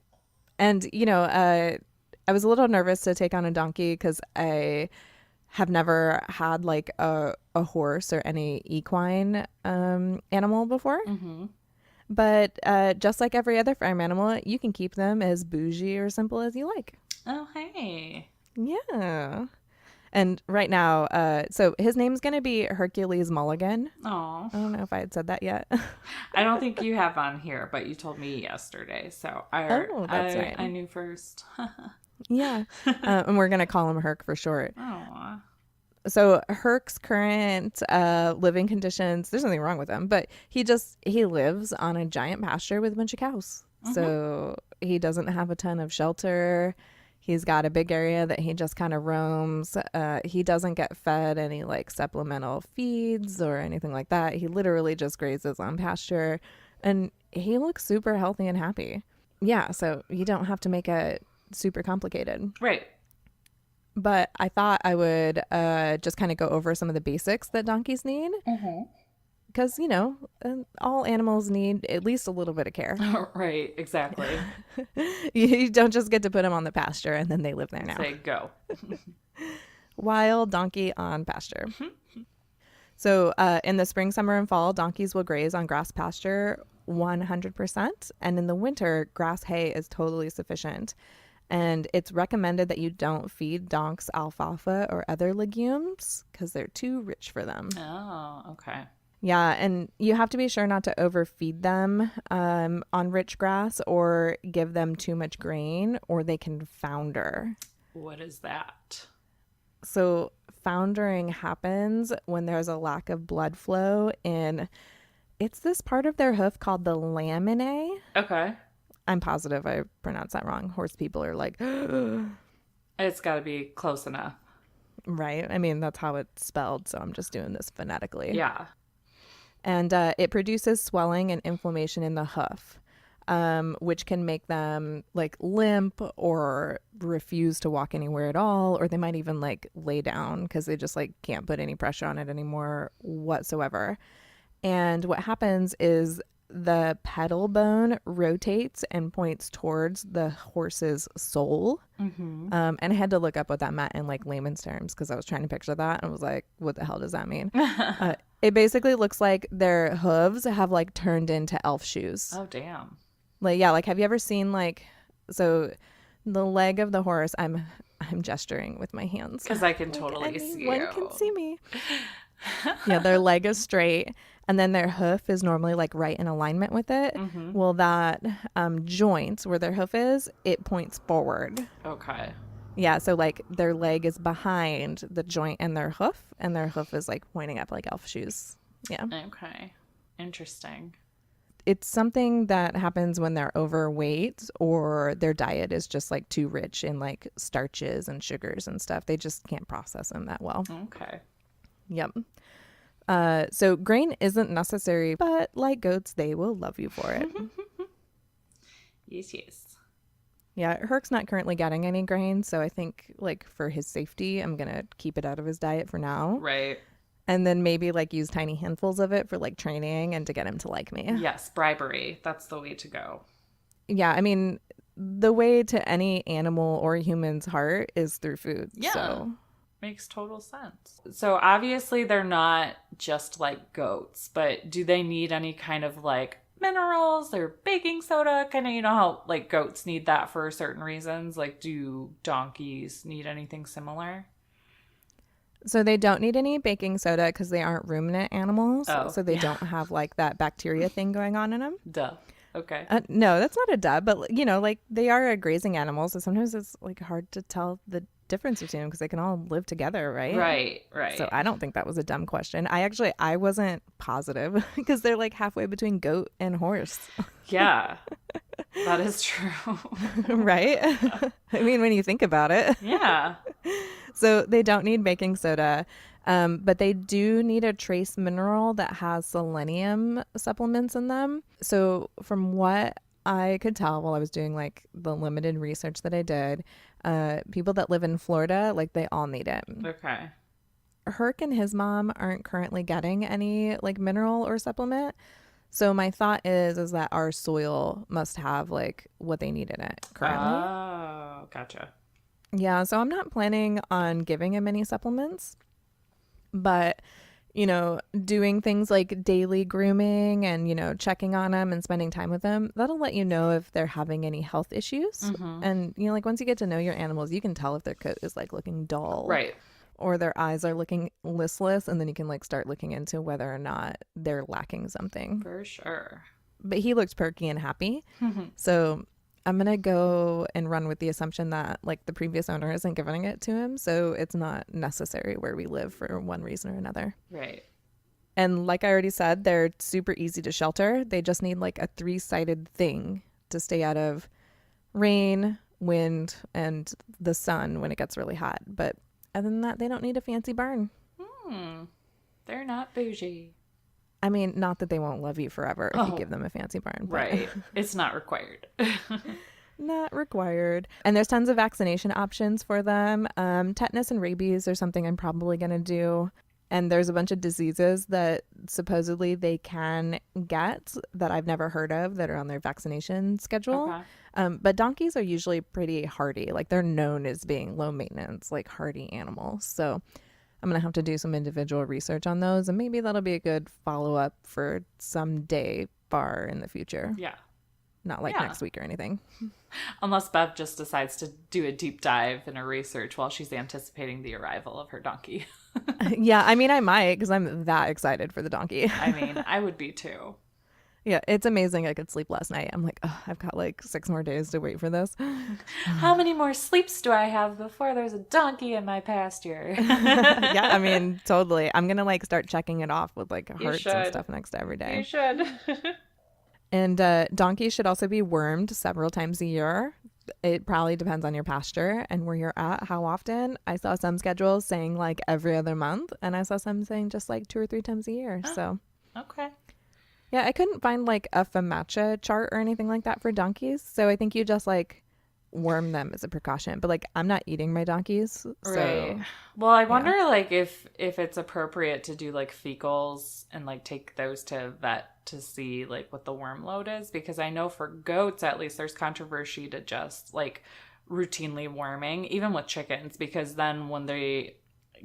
[SPEAKER 1] And I was a little nervous to take on a donkey because I have never had like a horse or any equine animal before.
[SPEAKER 2] Mm-hmm.
[SPEAKER 1] But just like every other farm animal, you can keep them as bougie or simple as you like.
[SPEAKER 2] Oh, hey.
[SPEAKER 1] Yeah. And right now, so his name's going to be Hercules Mulligan.
[SPEAKER 2] Oh.
[SPEAKER 1] I don't know if I had said that yet.
[SPEAKER 2] I don't think you have on here, but you told me yesterday, so
[SPEAKER 1] Oh, that's right.
[SPEAKER 2] I knew first.
[SPEAKER 1] Yeah. And we're going to call him Herc for short.
[SPEAKER 2] Oh.
[SPEAKER 1] So Herc's current living conditions, there's nothing wrong with him, but he lives on a giant pasture with a bunch of cows. So he doesn't have a ton of shelter. He's got a big area that he just kind of roams. He doesn't get fed any like supplemental feeds or anything like that. He literally just grazes on pasture, and he looks super healthy and happy. Yeah, so you don't have to make it super complicated.
[SPEAKER 2] Right.
[SPEAKER 1] But I thought I would just kind of go over some of the basics that donkeys need. Because, all animals need at least a little bit of care.
[SPEAKER 2] Right, exactly.
[SPEAKER 1] You don't just get to put them on the pasture and then they live there now.
[SPEAKER 2] Say go.
[SPEAKER 1] Wild donkey on pasture. So in the spring, summer, and fall, donkeys will graze on grass pasture 100%. And in the winter, grass hay is totally sufficient. And it's recommended that you don't feed donks alfalfa or other legumes because they're too rich for them.
[SPEAKER 2] Oh, okay.
[SPEAKER 1] Yeah, and you have to be sure not to overfeed them on rich grass or give them too much grain, or they can founder.
[SPEAKER 2] What is that?
[SPEAKER 1] So foundering happens when there's a lack of blood flow in, it's this part of their hoof called the laminae.
[SPEAKER 2] Okay.
[SPEAKER 1] I'm positive I pronounced that wrong. Horse people are like,
[SPEAKER 2] It's got to be close enough.
[SPEAKER 1] right? I mean, that's how it's spelled, so I'm just doing this phonetically.
[SPEAKER 2] Yeah.
[SPEAKER 1] And it produces swelling and inflammation in the hoof, which can make them like limp or refuse to walk anywhere at all, or they might even like lay down because they just like can't put any pressure on it anymore whatsoever. And what happens is the pedal bone rotates and points towards the horse's soul. And I had to look up what that meant in like layman's terms because I was trying to picture that and I was like, what the hell does that mean? It basically looks like their hooves have like turned into elf shoes.
[SPEAKER 2] Oh, damn.
[SPEAKER 1] Like, yeah, like have you ever seen like, so the leg of the horse, I'm gesturing with my hands
[SPEAKER 2] Because I can totally see you.
[SPEAKER 1] One can see me. Yeah, their leg is straight and then their hoof is normally like right in alignment with it. Well, that joint where their hoof is, it points forward.
[SPEAKER 2] Okay.
[SPEAKER 1] Yeah, so like their leg is behind the joint and their hoof is like pointing up like elf shoes. Yeah.
[SPEAKER 2] Okay. Interesting.
[SPEAKER 1] It's something that happens when they're overweight or their diet is just like too rich in like starches and sugars and stuff. They just can't process them that well.
[SPEAKER 2] Okay.
[SPEAKER 1] Yep. So grain isn't necessary, but like goats, they will love you for it.
[SPEAKER 2] Yes, yes.
[SPEAKER 1] Yeah, Herc's not currently getting any grain, so I think like for his safety, I'm gonna keep it out of his diet for now.
[SPEAKER 2] Right.
[SPEAKER 1] And then maybe like use tiny handfuls of it for like training and to get him to like me.
[SPEAKER 2] Yes, bribery. That's the way to go.
[SPEAKER 1] Yeah, I mean, the way to any animal or human's heart is through food.
[SPEAKER 2] Yeah.
[SPEAKER 1] So.
[SPEAKER 2] Makes total sense. So obviously they're not just like goats, but do they need any kind of like minerals or baking soda? Kind of, you know how like goats need that for certain reasons? Like do donkeys need anything similar?
[SPEAKER 1] So they don't need any baking soda because they aren't ruminant animals.
[SPEAKER 2] Oh,
[SPEAKER 1] So they
[SPEAKER 2] yeah.
[SPEAKER 1] don't have like that bacteria thing going on in them.
[SPEAKER 2] Duh. Okay.
[SPEAKER 1] No, that's not a dub, but like they are a grazing animal. So sometimes it's like hard to tell the difference between them because they can all live together, right?
[SPEAKER 2] Right.
[SPEAKER 1] So I don't think that was a dumb question. I wasn't positive because they're like halfway between goat and horse.
[SPEAKER 2] Yeah. That is true.
[SPEAKER 1] Right? I mean, when you think about it.
[SPEAKER 2] Yeah.
[SPEAKER 1] So they don't need baking soda, but they do need a trace mineral that has selenium supplements in them. So from what I could tell while I was doing like the limited research that I did, people that live in Florida, like they all need it.
[SPEAKER 2] Okay.
[SPEAKER 1] Herc and his mom aren't currently getting any like mineral or supplement. So my thought is that our soil must have like what they need in it currently.
[SPEAKER 2] Oh, gotcha.
[SPEAKER 1] Yeah, so I'm not planning on giving him any supplements, but doing things like daily grooming and checking on them and spending time with them, that'll let you know if they're having any health issues. And like once you get to know your animals, you can tell if their coat is like looking dull.
[SPEAKER 2] Right.
[SPEAKER 1] Or their eyes are looking listless, and then you can like start looking into whether or not they're lacking something.
[SPEAKER 2] For sure.
[SPEAKER 1] But he looked perky and happy. So I'm going to go and run with the assumption that like the previous owner isn't giving it to him. So it's not necessary where we live for one reason or another.
[SPEAKER 2] Right.
[SPEAKER 1] And like I already said, they're super easy to shelter. They just need like a 3-sided thing to stay out of rain, wind, and the sun when it gets really hot. But other than that, they don't need a fancy barn.
[SPEAKER 2] They're not bougie.
[SPEAKER 1] I mean, not that they won't love you forever if you give them a fancy barn. But
[SPEAKER 2] Right. It's not required.
[SPEAKER 1] not required. And there's tons of vaccination options for them. Tetanus and rabies are something I'm probably going to do. And there's a bunch of diseases that supposedly they can get that I've never heard of that are on their vaccination schedule.
[SPEAKER 2] Okay.
[SPEAKER 1] But donkeys are usually pretty hardy. Like they're known as being low maintenance, like hardy animals. So I'm going to have to do some individual research on those. And maybe that'll be a good follow-up for someday far in the future.
[SPEAKER 2] Yeah.
[SPEAKER 1] Not like next week or anything.
[SPEAKER 2] Unless Bev just decides to do a deep dive in her research while she's anticipating the arrival of her donkey.
[SPEAKER 1] Yeah, I mean, I might because I'm that excited for the donkey.
[SPEAKER 2] I mean, I would be too.
[SPEAKER 1] Yeah, it's amazing. I could sleep last night. I'm like, oh, I've got like 6 more days to wait for this.
[SPEAKER 2] How many more sleeps do I have before there's a donkey in my pasture?
[SPEAKER 1] Yeah, I mean, totally. I'm going to like start checking it off with like hearts and
[SPEAKER 2] should.
[SPEAKER 1] stuff next to every day.
[SPEAKER 2] You should.
[SPEAKER 1] And donkeys should also be wormed several times a year. It probably depends on your pasture and where you're at, how often. I saw some schedules saying like every other month, and I saw some saying just like 2 or 3 times a year. So,
[SPEAKER 2] Okay.
[SPEAKER 1] yeah, I couldn't find like a FAMACHA chart or anything like that for donkeys. So I think you just like worm them as a precaution. But like I'm not eating my donkeys. So,
[SPEAKER 2] Right. Well, I wonder like if it's appropriate to do like fecals and like take those to vet to see like what the worm load is, because I know for goats at least there's controversy to just like routinely worming, even with chickens, because then when they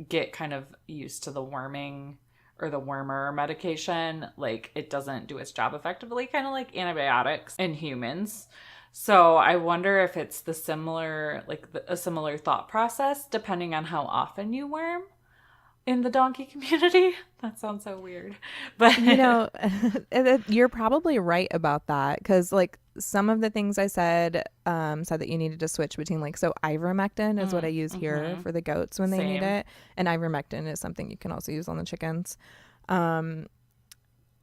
[SPEAKER 2] get kind of used to the worming or the wormer medication, like it doesn't do its job effectively, kind of like antibiotics in humans. So I wonder if it's the similar, like a similar thought process depending on how often you worm in the donkey community. That sounds so weird. But
[SPEAKER 1] you know, you're probably right about that because like some of the things I said said that you needed to switch between like, so ivermectin is what I use here for the goats when they need
[SPEAKER 2] Same.
[SPEAKER 1] it. And ivermectin is something you can also use on the chickens.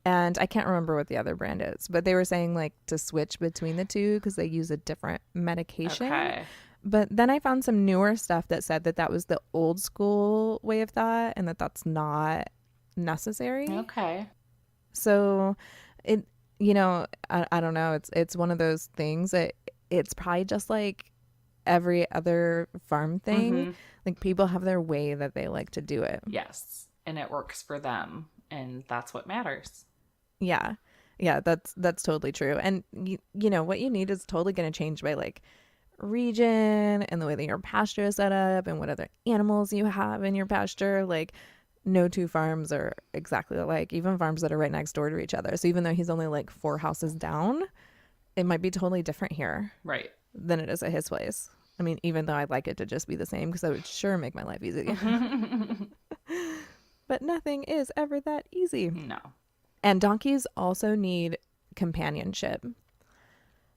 [SPEAKER 1] And I can't remember what the other brand is, but they were saying like to switch between the two because they use a different medication.
[SPEAKER 2] Okay.
[SPEAKER 1] But then I found some newer stuff that said that that was the old school way of thought and that that's not necessary.
[SPEAKER 2] Okay.
[SPEAKER 1] So it, you know, I don't know. It's one of those things that it's probably just like every other farm thing. Like people have their way that they like to do it.
[SPEAKER 2] Yes. And it works for them. And that's what matters.
[SPEAKER 1] Yeah. Yeah, that's totally true. And you know, what you need is totally going to change by like region and the way that your pasture is set up and what other animals you have in your pasture. Like no two farms are exactly alike, even farms that are right next door to each other. So even though he's only like 4 houses down, it might be totally different here
[SPEAKER 2] Right.
[SPEAKER 1] than it is at his place. I mean, even though I'd like it to just be the same because that would sure make my life easy. But nothing is ever that easy.
[SPEAKER 2] No.
[SPEAKER 1] And donkeys also need companionship.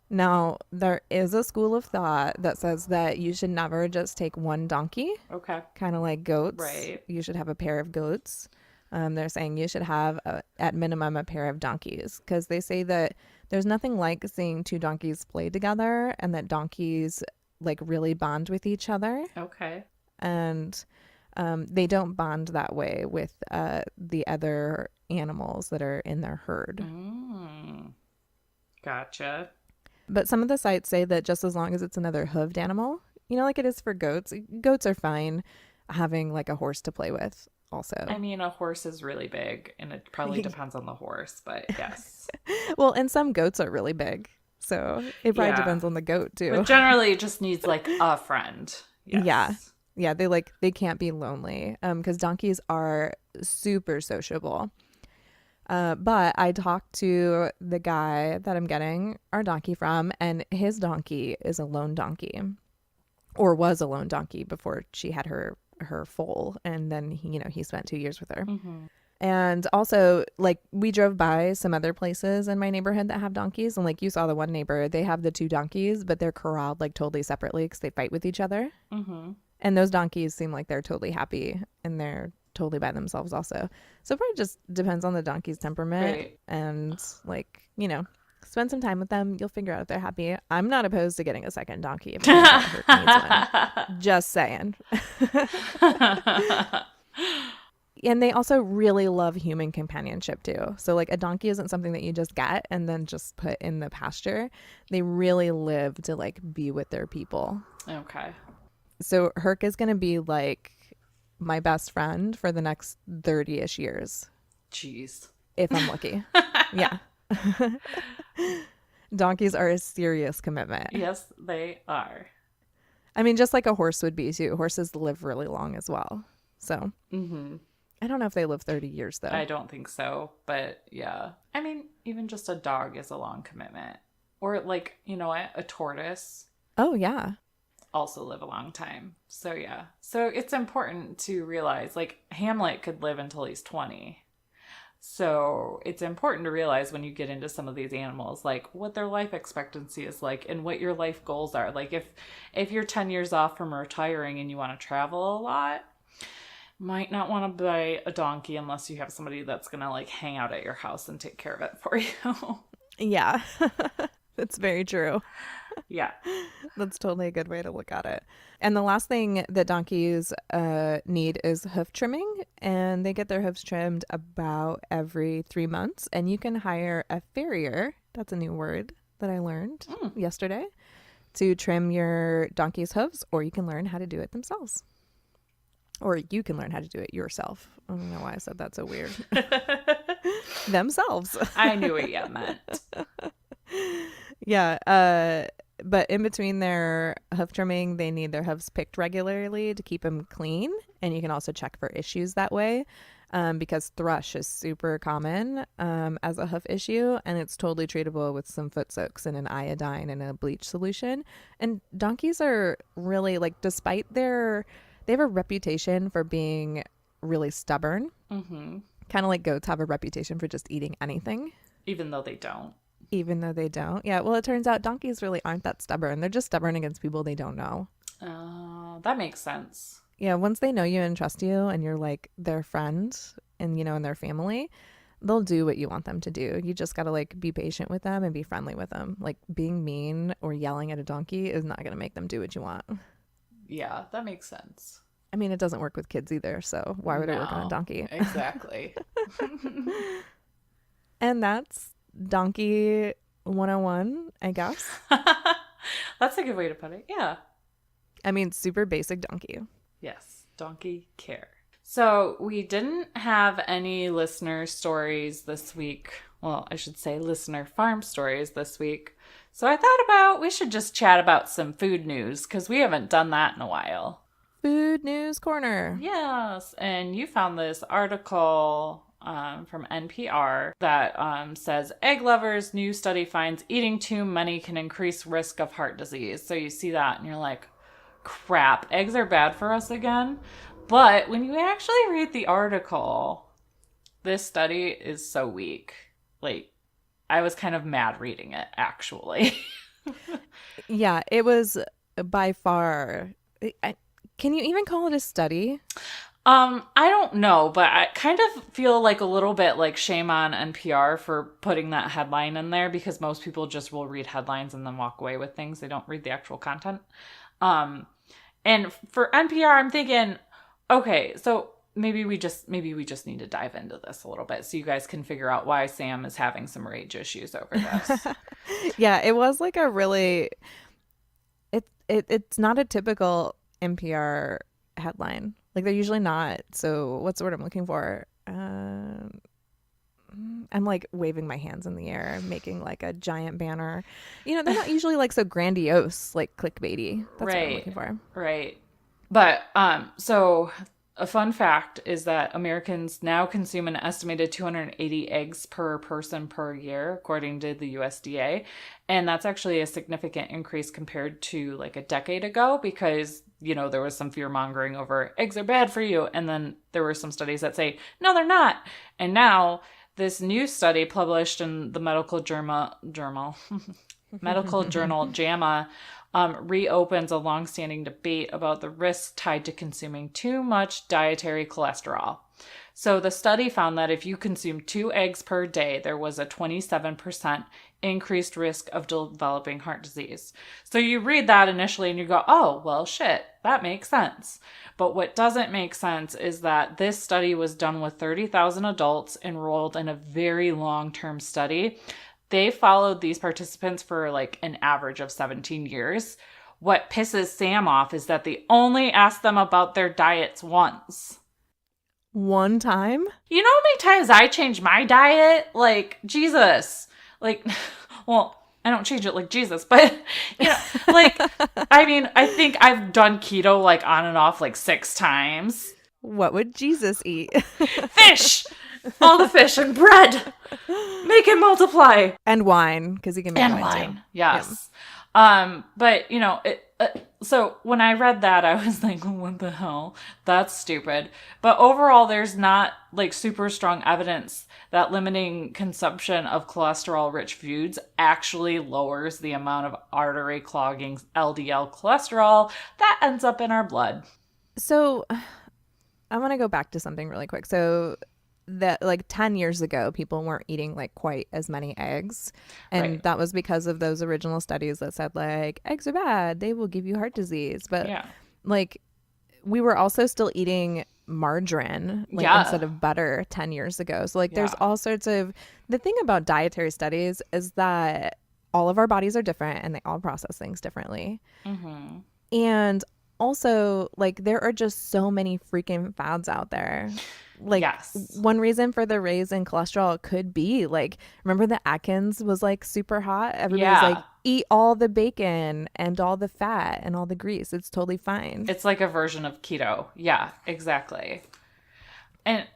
[SPEAKER 1] Now, there is a school of thought that says that you should never just take one donkey,
[SPEAKER 2] Okay.
[SPEAKER 1] kind of like goats.
[SPEAKER 2] Right.
[SPEAKER 1] You should have a pair of goats. They're saying you should have, at minimum, a pair of donkeys because they say that there's nothing like seeing 2 donkeys play together and that donkeys like really bond with each other.
[SPEAKER 2] Okay.
[SPEAKER 1] And they don't bond that way with the other animals that are in their herd.
[SPEAKER 2] Gotcha.
[SPEAKER 1] But some of the sites say that just as long as it's another hooved animal, you know, like it is for goats. Goats are fine having like a horse to play with also.
[SPEAKER 2] I mean, a horse is really big and it probably depends on the horse, but yes.
[SPEAKER 1] Well, and some goats are really big. So it probably depends on the goat too.
[SPEAKER 2] But generally it just needs like a friend. Yes.
[SPEAKER 1] Yeah. Yeah, they can't be lonely because donkeys are super sociable. But I talked to the guy that I'm getting our donkey from, and his donkey is a lone donkey, or was a lone donkey before she had her foal, and then he spent 2 years with her. And also, like, we drove by some other places in my neighborhood that have donkeys, and like you saw the one neighbor, they have the 2 donkeys, but they're corralled like totally separately because they fight with each other. And those donkeys seem like they're totally happy and they're totally by themselves also. So it probably just depends on the donkey's temperament.
[SPEAKER 2] Right.
[SPEAKER 1] And like, Spend some time with them. You'll figure out if they're happy. I'm not opposed to getting a second donkey if Herc needs one. Just saying. And they also really love human companionship too. So like a donkey isn't something that you just get and then just put in the pasture. They really live to like be with their people.
[SPEAKER 2] Okay.
[SPEAKER 1] So Herc is going to be like my best friend for the next 30-ish years.
[SPEAKER 2] Jeez.
[SPEAKER 1] If I'm lucky. Yeah. Donkeys are a serious commitment.
[SPEAKER 2] Yes, they are.
[SPEAKER 1] I mean, just like a horse would be too. Horses live really long as well. So I don't know if they live 30 years though.
[SPEAKER 2] I don't think so, but yeah. I mean, even just a dog is a long commitment. Or like, you know what? A tortoise.
[SPEAKER 1] Oh, yeah.
[SPEAKER 2] Also live a long time. So yeah. So it's important to realize like Hamlet could live until he's 20. So it's important to realize when you get into some of these animals, like what their life expectancy is like and what your life goals are. Like if you're 10 years off from retiring and you want to travel a lot, might not want to buy a donkey unless you have somebody that's going to like hang out at your house and take care of it for you.
[SPEAKER 1] Yeah. That's very true.
[SPEAKER 2] Yeah.
[SPEAKER 1] That's totally a good way to look at it. And the last thing that donkeys need is hoof trimming, and they get their hoofs trimmed about every 3 months. And you can hire a farrier, that's a new word that I learned yesterday, to trim your donkey's hooves, or you can learn how to do it themselves. Or you can learn how to do it yourself. I don't know why I said that so weird. Themselves.
[SPEAKER 2] I knew what you meant.
[SPEAKER 1] Yeah. But in between their hoof trimming, they need their hooves picked regularly to keep them clean. And you can also check for issues that way, because thrush is super common as a hoof issue. And it's totally treatable with some foot soaks and an iodine and a bleach solution. And donkeys are really, like, despite they have a reputation for being really stubborn. Mm-hmm. Kind of like goats have a reputation for just eating anything.
[SPEAKER 2] Even though they don't.
[SPEAKER 1] Yeah, well, it turns out donkeys really aren't that stubborn. They're just stubborn against people they don't know.
[SPEAKER 2] That makes sense.
[SPEAKER 1] Yeah, once they know you and trust you and you're like their friend and, you know, and their family, they'll do what you want them to do. You just got to like be patient with them and be friendly with them. Like being mean or yelling at a donkey is not going to make them do what you want.
[SPEAKER 2] Yeah, that makes sense.
[SPEAKER 1] I mean, it doesn't work with kids either, so why would it work on a donkey?
[SPEAKER 2] Exactly.
[SPEAKER 1] And that's Donkey 101, I guess.
[SPEAKER 2] That's a good way to put it. Yeah.
[SPEAKER 1] I mean, super basic donkey.
[SPEAKER 2] Yes. Donkey care. So we didn't have any listener stories this week. Well, I should say listener farm stories this week. So I thought we should just chat about some food news because we haven't done that in a while.
[SPEAKER 1] Food news corner.
[SPEAKER 2] Yes. And you found this article from NPR that says egg lovers, new study finds eating too many can increase risk of heart disease. So you see that and you're like, crap, eggs are bad for us again. But when you actually read the article, this study is so weak. Like, I was kind of mad reading it, actually.
[SPEAKER 1] Yeah, it was by far. Can you even call it a study?
[SPEAKER 2] I don't know, but I kind of feel like a little bit like shame on NPR for putting that headline in there because most people just will read headlines and then walk away with things. They don't read the actual content. And for NPR, I'm thinking, okay, so maybe we just need to dive into this a little bit so you guys can figure out why Sam is having some rage issues over this.
[SPEAKER 1] Yeah, it was like a really it's not a typical NPR headline. Like they're usually not. So what's the word I'm looking for? I'm like waving my hands in the air, making like a giant banner. You know, they're not usually like so grandiose, like clickbaity. That's what I'm looking for.
[SPEAKER 2] Right. But so a fun fact is that Americans now consume an estimated 280 eggs per person per year, according to the USDA. And that's actually a significant increase compared to like a decade ago because, you know, there was some fear mongering over eggs are bad for you. And then there were some studies that say, no, they're not. And now this new study published in the medical journal JAMA reopens a longstanding debate about the risks tied to consuming too much dietary cholesterol. So the study found that if you consume 2 eggs per day, there was a 27% increased risk of developing heart disease. So you read that initially and you go, oh, well, shit, that makes sense. But what doesn't make sense is that this study was done with 30,000 adults enrolled in a very long-term study. They followed these participants for like an average of 17 years. What pisses Sam off is that they only asked them about their diets once.
[SPEAKER 1] One time?
[SPEAKER 2] You know how many times I change my diet? Like, Jesus. Like, well, I don't change it like Jesus, but, you know, like, I mean, I think I've done keto, like, on and off, like, 6 times.
[SPEAKER 1] What would Jesus eat?
[SPEAKER 2] Fish! All the fish and bread! Make it multiply!
[SPEAKER 1] And wine, because he can make wine too.
[SPEAKER 2] Yes. But, you know, so when I read that, I was like, what the hell? That's stupid. But overall, there's not like super strong evidence that limiting consumption of cholesterol-rich foods actually lowers the amount of artery clogging LDL cholesterol that ends up in our blood.
[SPEAKER 1] So I want to go back to something really quick. So that like 10 years ago, people weren't eating like quite as many eggs. And that was because of those original studies that said like eggs are bad. They will give you heart disease. But like we were also still eating margarine like instead of butter 10 years ago. So like there's all sorts of, the thing about dietary studies is that all of our bodies are different and they all process things differently. Mm-hmm. And also like there are just so many freaking fads out there. Like one reason for the raise in cholesterol could be like, remember the Atkins was like super hot? Everybody's like, eat all the bacon and all the fat and all the grease. It's totally fine.
[SPEAKER 2] It's like a version of keto. Yeah, exactly. And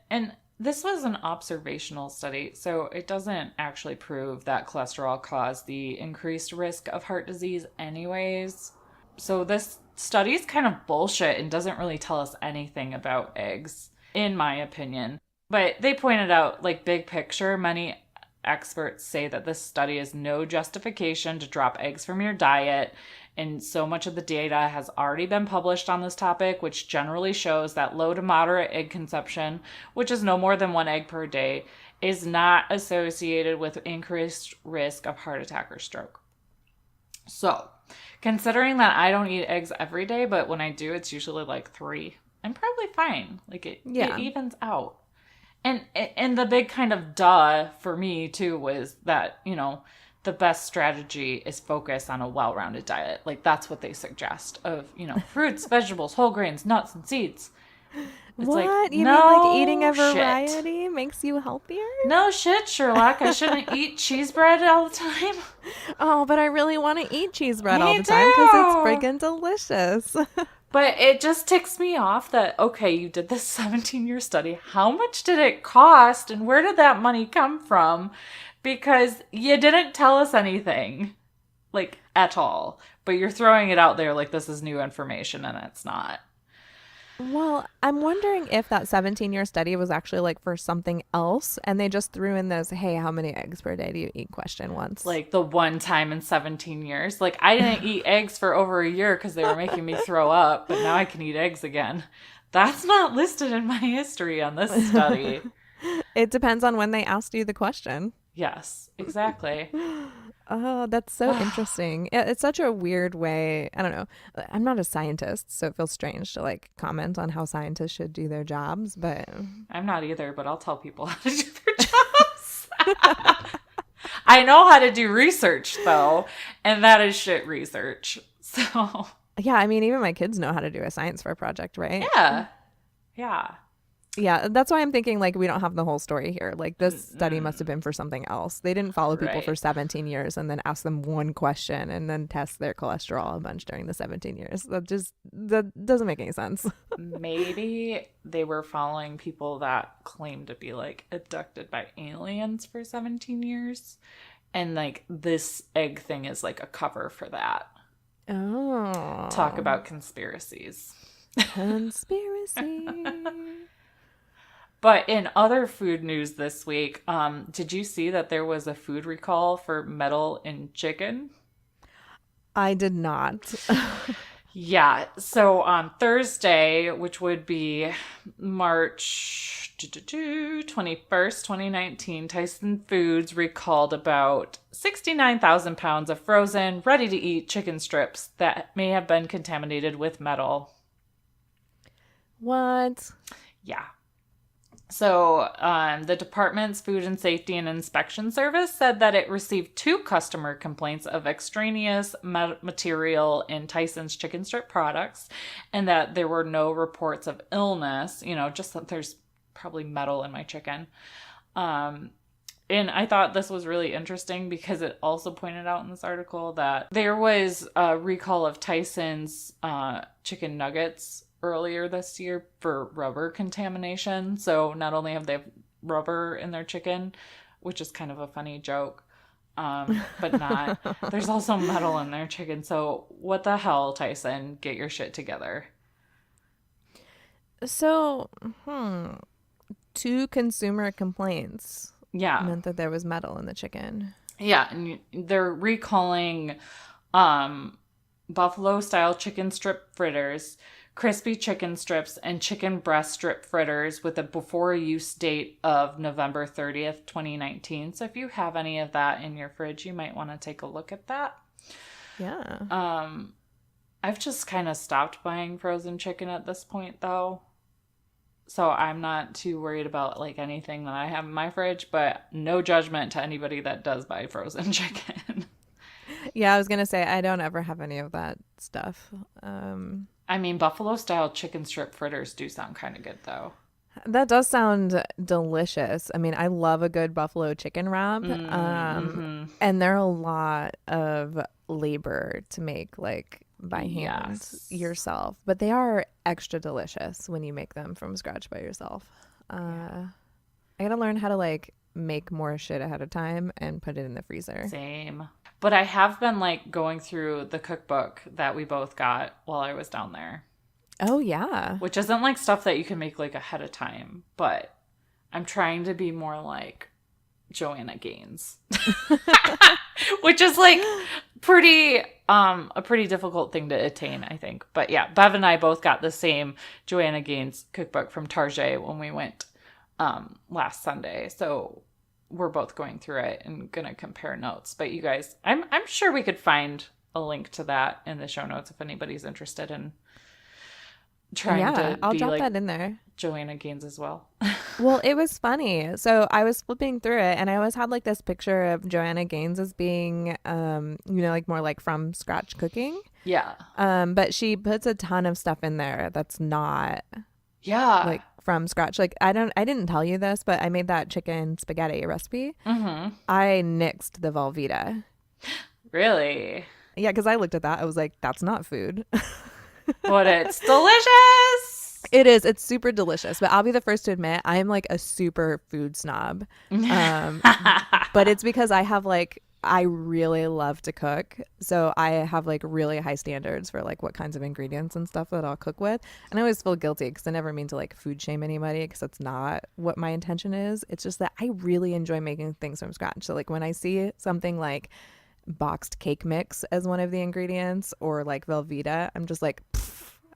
[SPEAKER 2] this was an observational study, so it doesn't actually prove that cholesterol caused the increased risk of heart disease anyways. So this study is kind of bullshit and doesn't really tell us anything about eggs, in my opinion. But they pointed out, like, big picture, many experts say that this study is no justification to drop eggs from your diet. And so much of the data has already been published on this topic, which generally shows that low to moderate egg consumption, which is no more than 1 egg per day, is not associated with increased risk of heart attack or stroke. So, considering that I don't eat eggs every day, but when I do, it's usually like 3. I'm probably fine. Like it evens out. And the big kind of duh for me too was that, you know, the best strategy is focus on a well-rounded diet. Like that's what they suggest of, you know, fruits, vegetables, whole grains, nuts, and seeds. It's
[SPEAKER 1] what?
[SPEAKER 2] Like,
[SPEAKER 1] you
[SPEAKER 2] no
[SPEAKER 1] mean like eating a variety
[SPEAKER 2] shit.
[SPEAKER 1] Makes you healthier?
[SPEAKER 2] No shit, Sherlock. I shouldn't eat cheese bread all the time.
[SPEAKER 1] Oh, but I really want to eat cheese bread all the time because it's friggin' delicious.
[SPEAKER 2] But it just ticks me off that, okay, you did this 17-year study. How much did it cost and where did that money come from? Because you didn't tell us anything, like, at all. But you're throwing it out there like this is new information and it's not.
[SPEAKER 1] Well, I'm wondering if that 17-year study was actually like for something else and they just threw in those, hey, how many eggs per day do you eat question once?
[SPEAKER 2] Like the one time in 17 years. Like I didn't eat eggs for over a year because they were making me throw up, but now I can eat eggs again. That's not listed in my history on this study.
[SPEAKER 1] It depends on when they asked you the question.
[SPEAKER 2] Yes, exactly.
[SPEAKER 1] Oh, that's so interesting. It's such a weird way. I don't know. I'm not a scientist, so it feels strange to like comment on how scientists should do their jobs, but
[SPEAKER 2] I'm not either, but I'll tell people how to do their jobs. I know how to do research though, and that is shit research. So,
[SPEAKER 1] yeah, I mean, even my kids know how to do a science fair project, right?
[SPEAKER 2] Yeah. Yeah.
[SPEAKER 1] Yeah, that's why I'm thinking like we don't have the whole story here. Like this study must have been for something else. They didn't follow people for 17 years and then ask them one question and then test their cholesterol a bunch during the 17 years. That doesn't make any sense.
[SPEAKER 2] Maybe they were following people that claim to be like abducted by aliens for 17 years. And like this egg thing is like a cover for that.
[SPEAKER 1] Oh.
[SPEAKER 2] Talk about conspiracies.
[SPEAKER 1] Conspiracy.
[SPEAKER 2] But in other food news this week, did you see that there was a food recall for metal in chicken?
[SPEAKER 1] I did not.
[SPEAKER 2] Yeah. So on Thursday, which would be March 21st, 2019, Tyson Foods recalled about 69,000 pounds of frozen, ready-to-eat chicken strips that may have been contaminated with metal.
[SPEAKER 1] What?
[SPEAKER 2] Yeah. So, the department's Food and Safety and Inspection Service said that it received 2 customer complaints of extraneous material in Tyson's chicken strip products, and that there were no reports of illness. Just that there's probably metal in my chicken. And I thought this was really interesting because it also pointed out in this article that there was a recall of Tyson's chicken nuggets earlier this year for rubber contamination. So not only have they rubber in their chicken, which is kind of a funny joke, but not. There's also metal in their chicken. So what the hell, Tyson? Get your shit together.
[SPEAKER 1] So, 2 consumer complaints
[SPEAKER 2] Yeah.
[SPEAKER 1] meant that there was metal in the chicken.
[SPEAKER 2] Yeah, and they're recalling buffalo-style chicken strip fritters, crispy chicken strips, and chicken breast strip fritters with a before-use date of November 30th, 2019. So if you have any of that in your fridge, you might want to take a look at that.
[SPEAKER 1] Yeah.
[SPEAKER 2] I've just kind of stopped buying frozen chicken at this point, though. So I'm not too worried about like anything that I have in my fridge, but no judgment to anybody that does buy frozen chicken.
[SPEAKER 1] Yeah, I was going to say I don't ever have any of that stuff.
[SPEAKER 2] I mean, buffalo-style chicken strip fritters do sound kind of good, though.
[SPEAKER 1] That does sound delicious. I mean, I love a good buffalo chicken wrap. And they're a lot of labor to make, like, by hand yourself. But they are extra delicious when you make them from scratch by yourself. I got to learn how to, like, make more shit ahead of time and put it in the freezer.
[SPEAKER 2] Same. But I have been, like, going through the cookbook that we both got while I was down there.
[SPEAKER 1] Oh, yeah.
[SPEAKER 2] Which isn't, like, stuff that you can make, like, ahead of time. But I'm trying to be more like Joanna Gaines. Which is, like, a pretty difficult thing to attain, I think. But, yeah, Bev and I both got the same Joanna Gaines cookbook from Target when we went last Sunday. So we're both going through it and gonna compare notes. But you guys, I'm sure we could find a link to that in the show notes if anybody's interested in trying to
[SPEAKER 1] I'll
[SPEAKER 2] be
[SPEAKER 1] drop
[SPEAKER 2] like
[SPEAKER 1] that in there.
[SPEAKER 2] Joanna Gaines as well.
[SPEAKER 1] Well, it was funny. So I was flipping through it and I always had like this picture of Joanna Gaines as being like more like from scratch cooking.
[SPEAKER 2] Yeah.
[SPEAKER 1] But she puts a ton of stuff in there that's not like from scratch. Like I didn't tell you this, but I made that chicken spaghetti recipe.
[SPEAKER 2] Mm-hmm.
[SPEAKER 1] I nixed the Velveeta.
[SPEAKER 2] Really?
[SPEAKER 1] Yeah, because I looked at that. I was like, that's not food.
[SPEAKER 2] But it's delicious.
[SPEAKER 1] It is. It's super delicious. But I'll be the first to admit I'm like a super food snob. But it's because I really love to cook. So I have like really high standards for like what kinds of ingredients and stuff that I'll cook with. And I always feel guilty because I never mean to like food shame anybody because that's not what my intention is. It's just that I really enjoy making things from scratch. So like when I see something like boxed cake mix as one of the ingredients or like Velveeta, I'm just like,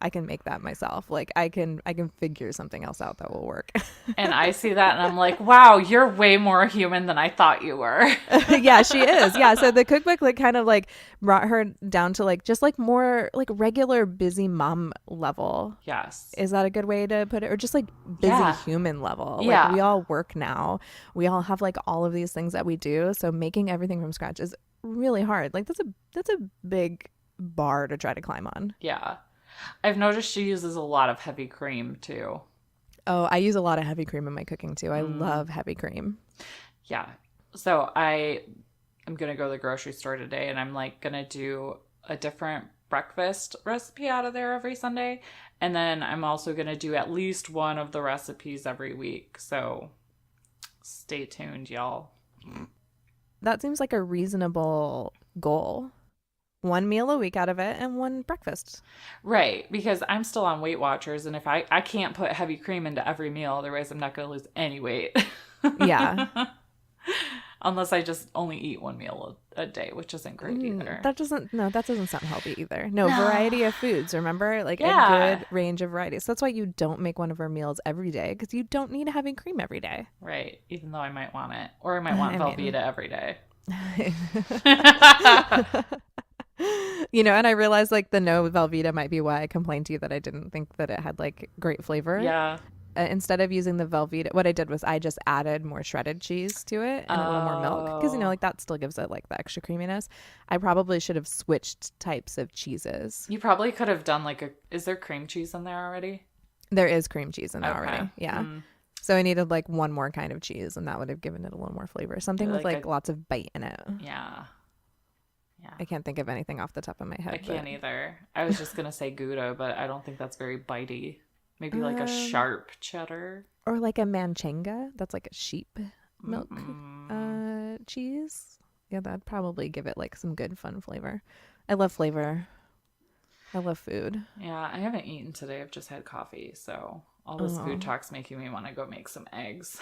[SPEAKER 1] I can make that myself. Like I can figure something else out that will work.
[SPEAKER 2] And I see that and I'm like, wow, you're way more human than I thought you were.
[SPEAKER 1] Yeah, she is. Yeah. So the cookbook like kind of like brought her down to like just like more like regular busy mom level.
[SPEAKER 2] Yes.
[SPEAKER 1] Is that a good way to put it? Or just like busy human level.
[SPEAKER 2] Yeah.
[SPEAKER 1] Like we all work now. We all have like all of these things that we do. So making everything from scratch is really hard. Like that's a big bar to try to climb on.
[SPEAKER 2] Yeah. I've noticed she uses a lot of heavy cream too.
[SPEAKER 1] Oh, I use a lot of heavy cream in my cooking too. I love heavy cream.
[SPEAKER 2] Yeah. So I am going to go to the grocery store today and I'm like going to do a different breakfast recipe out of there every Sunday. And then I'm also going to do at least one of the recipes every week. So stay tuned, y'all.
[SPEAKER 1] That seems like a reasonable goal. 1 meal a week out of it and 1 breakfast.
[SPEAKER 2] Right, because I'm still on Weight Watchers, and if I can't put heavy cream into every meal, otherwise I'm not going to lose any weight.
[SPEAKER 1] Yeah.
[SPEAKER 2] Unless I just only eat one meal a day, which isn't great either.
[SPEAKER 1] That doesn't sound healthy either. No, variety of foods, remember? Like a
[SPEAKER 2] Yeah.
[SPEAKER 1] good range of varieties. So that's why you don't make one of our meals every day, because you don't need having cream every day.
[SPEAKER 2] Right. Even though I might want it. Or I might want Velveeta every day.
[SPEAKER 1] And I realized like the no Velveeta might be why I complained to you that I didn't think that it had like great flavor.
[SPEAKER 2] Yeah.
[SPEAKER 1] Instead of using the Velveeta, what I did was I just added more shredded cheese to it and a little more milk, because like that still gives it like the extra creaminess. I probably should have switched types of cheeses.
[SPEAKER 2] You probably could have done like is there cream cheese in there already?
[SPEAKER 1] There is cream cheese in there
[SPEAKER 2] Okay.
[SPEAKER 1] already. Yeah. So I needed like one more kind of cheese, and that would have given it a little more flavor. Something with like lots of bite in it.
[SPEAKER 2] Yeah. Yeah.
[SPEAKER 1] I can't think of anything off the top of my head.
[SPEAKER 2] I can't either. I was just gonna say Gouda, but I don't think that's very bitey. Maybe like a sharp cheddar.
[SPEAKER 1] Or like a manchega. That's like a sheep milk cheese. Yeah, that'd probably give it like some good fun flavor. I love flavor. I love food.
[SPEAKER 2] Yeah, I haven't eaten today. I've just had coffee. So all this food talk's making me want to go make some eggs.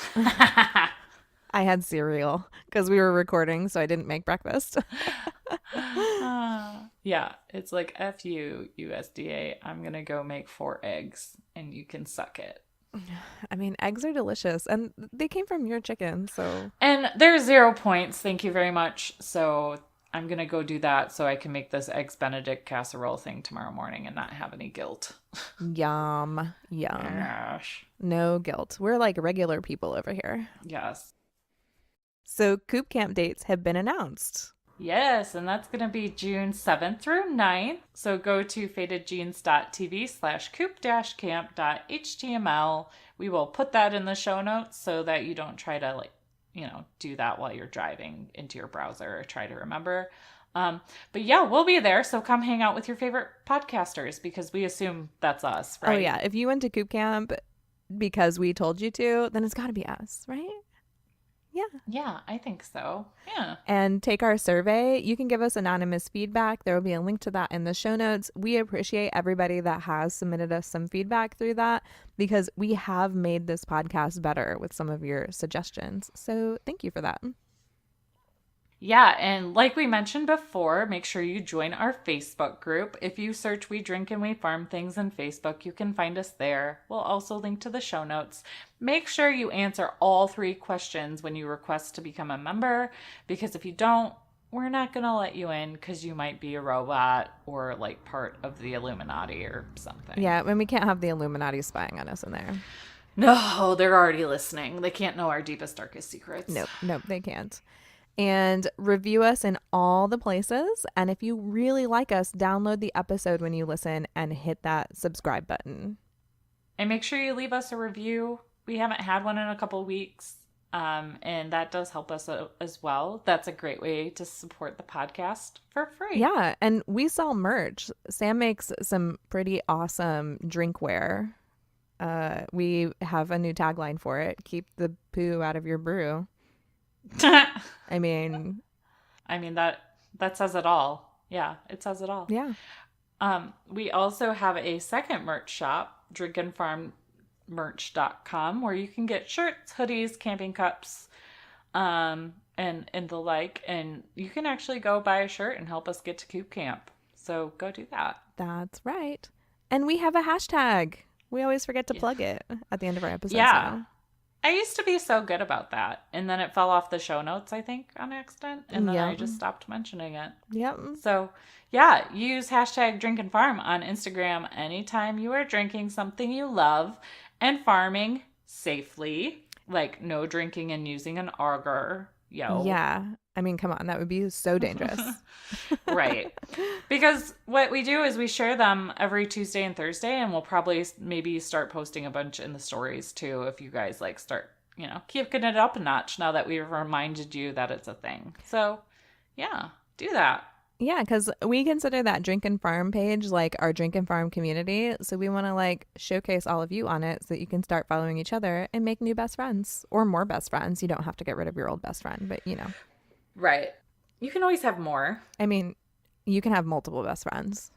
[SPEAKER 1] I had cereal because we were recording, so I didn't make breakfast.
[SPEAKER 2] Yeah, it's like F you, USDA. I'm going to go make 4 eggs and you can suck it.
[SPEAKER 1] I mean, eggs are delicious and they came from your chicken, so.
[SPEAKER 2] And they're 0 points. Thank you very much. So I'm going to go do that so I can make this Eggs Benedict casserole thing tomorrow morning and not have any guilt.
[SPEAKER 1] Yum.
[SPEAKER 2] Gosh.
[SPEAKER 1] No guilt. We're like regular people over here.
[SPEAKER 2] Yes.
[SPEAKER 1] So Coop Camp dates have been announced.
[SPEAKER 2] Yes, and that's going to be June 7th through 9th. So go to fatedjeans.tv/coop-camp.html. We will put that in the show notes so that you don't try to do that while you're driving into your browser or try to remember. But yeah, we'll be there. So come hang out with your favorite podcasters because we assume that's us, right?
[SPEAKER 1] Oh yeah. If you went to Coop Camp because we told you to, then it's got to be us, right? Yeah.
[SPEAKER 2] Yeah, I think so. Yeah.
[SPEAKER 1] And take our survey. You can give us anonymous feedback. There will be a link to that in the show notes. We appreciate everybody that has submitted us some feedback through that because we have made this podcast better with some of your suggestions. So thank you for that.
[SPEAKER 2] Yeah, and like we mentioned before, make sure you join our Facebook group. If you search We Drink and We Farm Things in Facebook, you can find us there. We'll also link to the show notes. Make sure you answer all 3 questions when you request to become a member, because if you don't, we're not going to let you in because you might be a robot or like part of the Illuminati or something.
[SPEAKER 1] Yeah, and we can't have the Illuminati spying on us in there.
[SPEAKER 2] No, they're already listening. They can't know our deepest, darkest secrets.
[SPEAKER 1] Nope, they can't. And review us in all the places. And if you really like us, download the episode when you listen and hit that subscribe button.
[SPEAKER 2] And make sure you leave us a review. We haven't had one in a couple weeks. And that does help us as well. That's a great way to support the podcast for free.
[SPEAKER 1] Yeah. And we sell merch. Sam makes some pretty awesome drinkware. We have a new tagline for it. Keep the poo out of your brew. I mean
[SPEAKER 2] that says it all. Yeah, it says it all.
[SPEAKER 1] Yeah.
[SPEAKER 2] We also have a second merch shop, drinkandfarmmerch.com, where you can get shirts, hoodies, camping cups, and the like. And you can actually go buy a shirt and help us get to Coop Camp. So go do that.
[SPEAKER 1] That's right. And we have a hashtag. We always forget to plug it at the end of our episodes.
[SPEAKER 2] Yeah.
[SPEAKER 1] Now.
[SPEAKER 2] I used to be so good about that. And then it fell off the show notes, I think, on accident. And then I just stopped mentioning it.
[SPEAKER 1] Yep.
[SPEAKER 2] So, yeah, use hashtag #DrinkandFarm on Instagram anytime you are drinking something you love and farming safely. Like no drinking and using an auger. Yo.
[SPEAKER 1] Yeah. I mean, come on. That would be so dangerous.
[SPEAKER 2] Right. Because what we do is we share them every Tuesday and Thursday, and we'll probably maybe start posting a bunch in the stories too if you guys like start, keeping it up a notch now that we've reminded you that it's a thing. So, yeah, do that.
[SPEAKER 1] Yeah, because we consider that Drink and Farm page like our Drink and Farm community. So we want to like showcase all of you on it so that you can start following each other and make new best friends or more best friends. You don't have to get rid of your old best friend, but
[SPEAKER 2] Right. You can always have more.
[SPEAKER 1] I mean, you can have multiple best friends.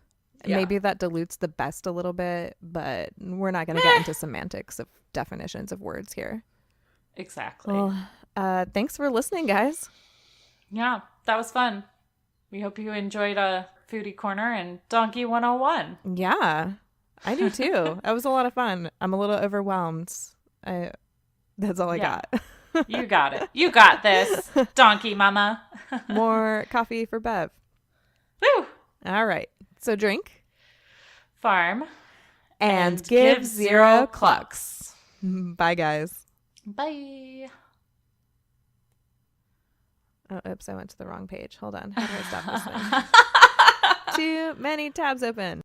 [SPEAKER 1] Yeah. Maybe that dilutes the best a little bit, but we're not going to get into semantics of definitions of words here.
[SPEAKER 2] Exactly.
[SPEAKER 1] Well, Thanks for listening, guys.
[SPEAKER 2] Yeah, that was fun. We hope you enjoyed Foodie Corner and Donkey 101.
[SPEAKER 1] Yeah, I do too. That was a lot of fun. I'm a little overwhelmed. That's all I
[SPEAKER 2] Yeah.
[SPEAKER 1] got.
[SPEAKER 2] You got it. You got this, Donkey Mama.
[SPEAKER 1] More coffee for Bev.
[SPEAKER 2] Woo!
[SPEAKER 1] All right. So drink.
[SPEAKER 2] Farm.
[SPEAKER 1] And give zero
[SPEAKER 2] clucks.
[SPEAKER 1] Bye, guys.
[SPEAKER 2] Bye.
[SPEAKER 1] Oh, oops. I went to the wrong page. Hold on. How do I stop this thing? Too many tabs open.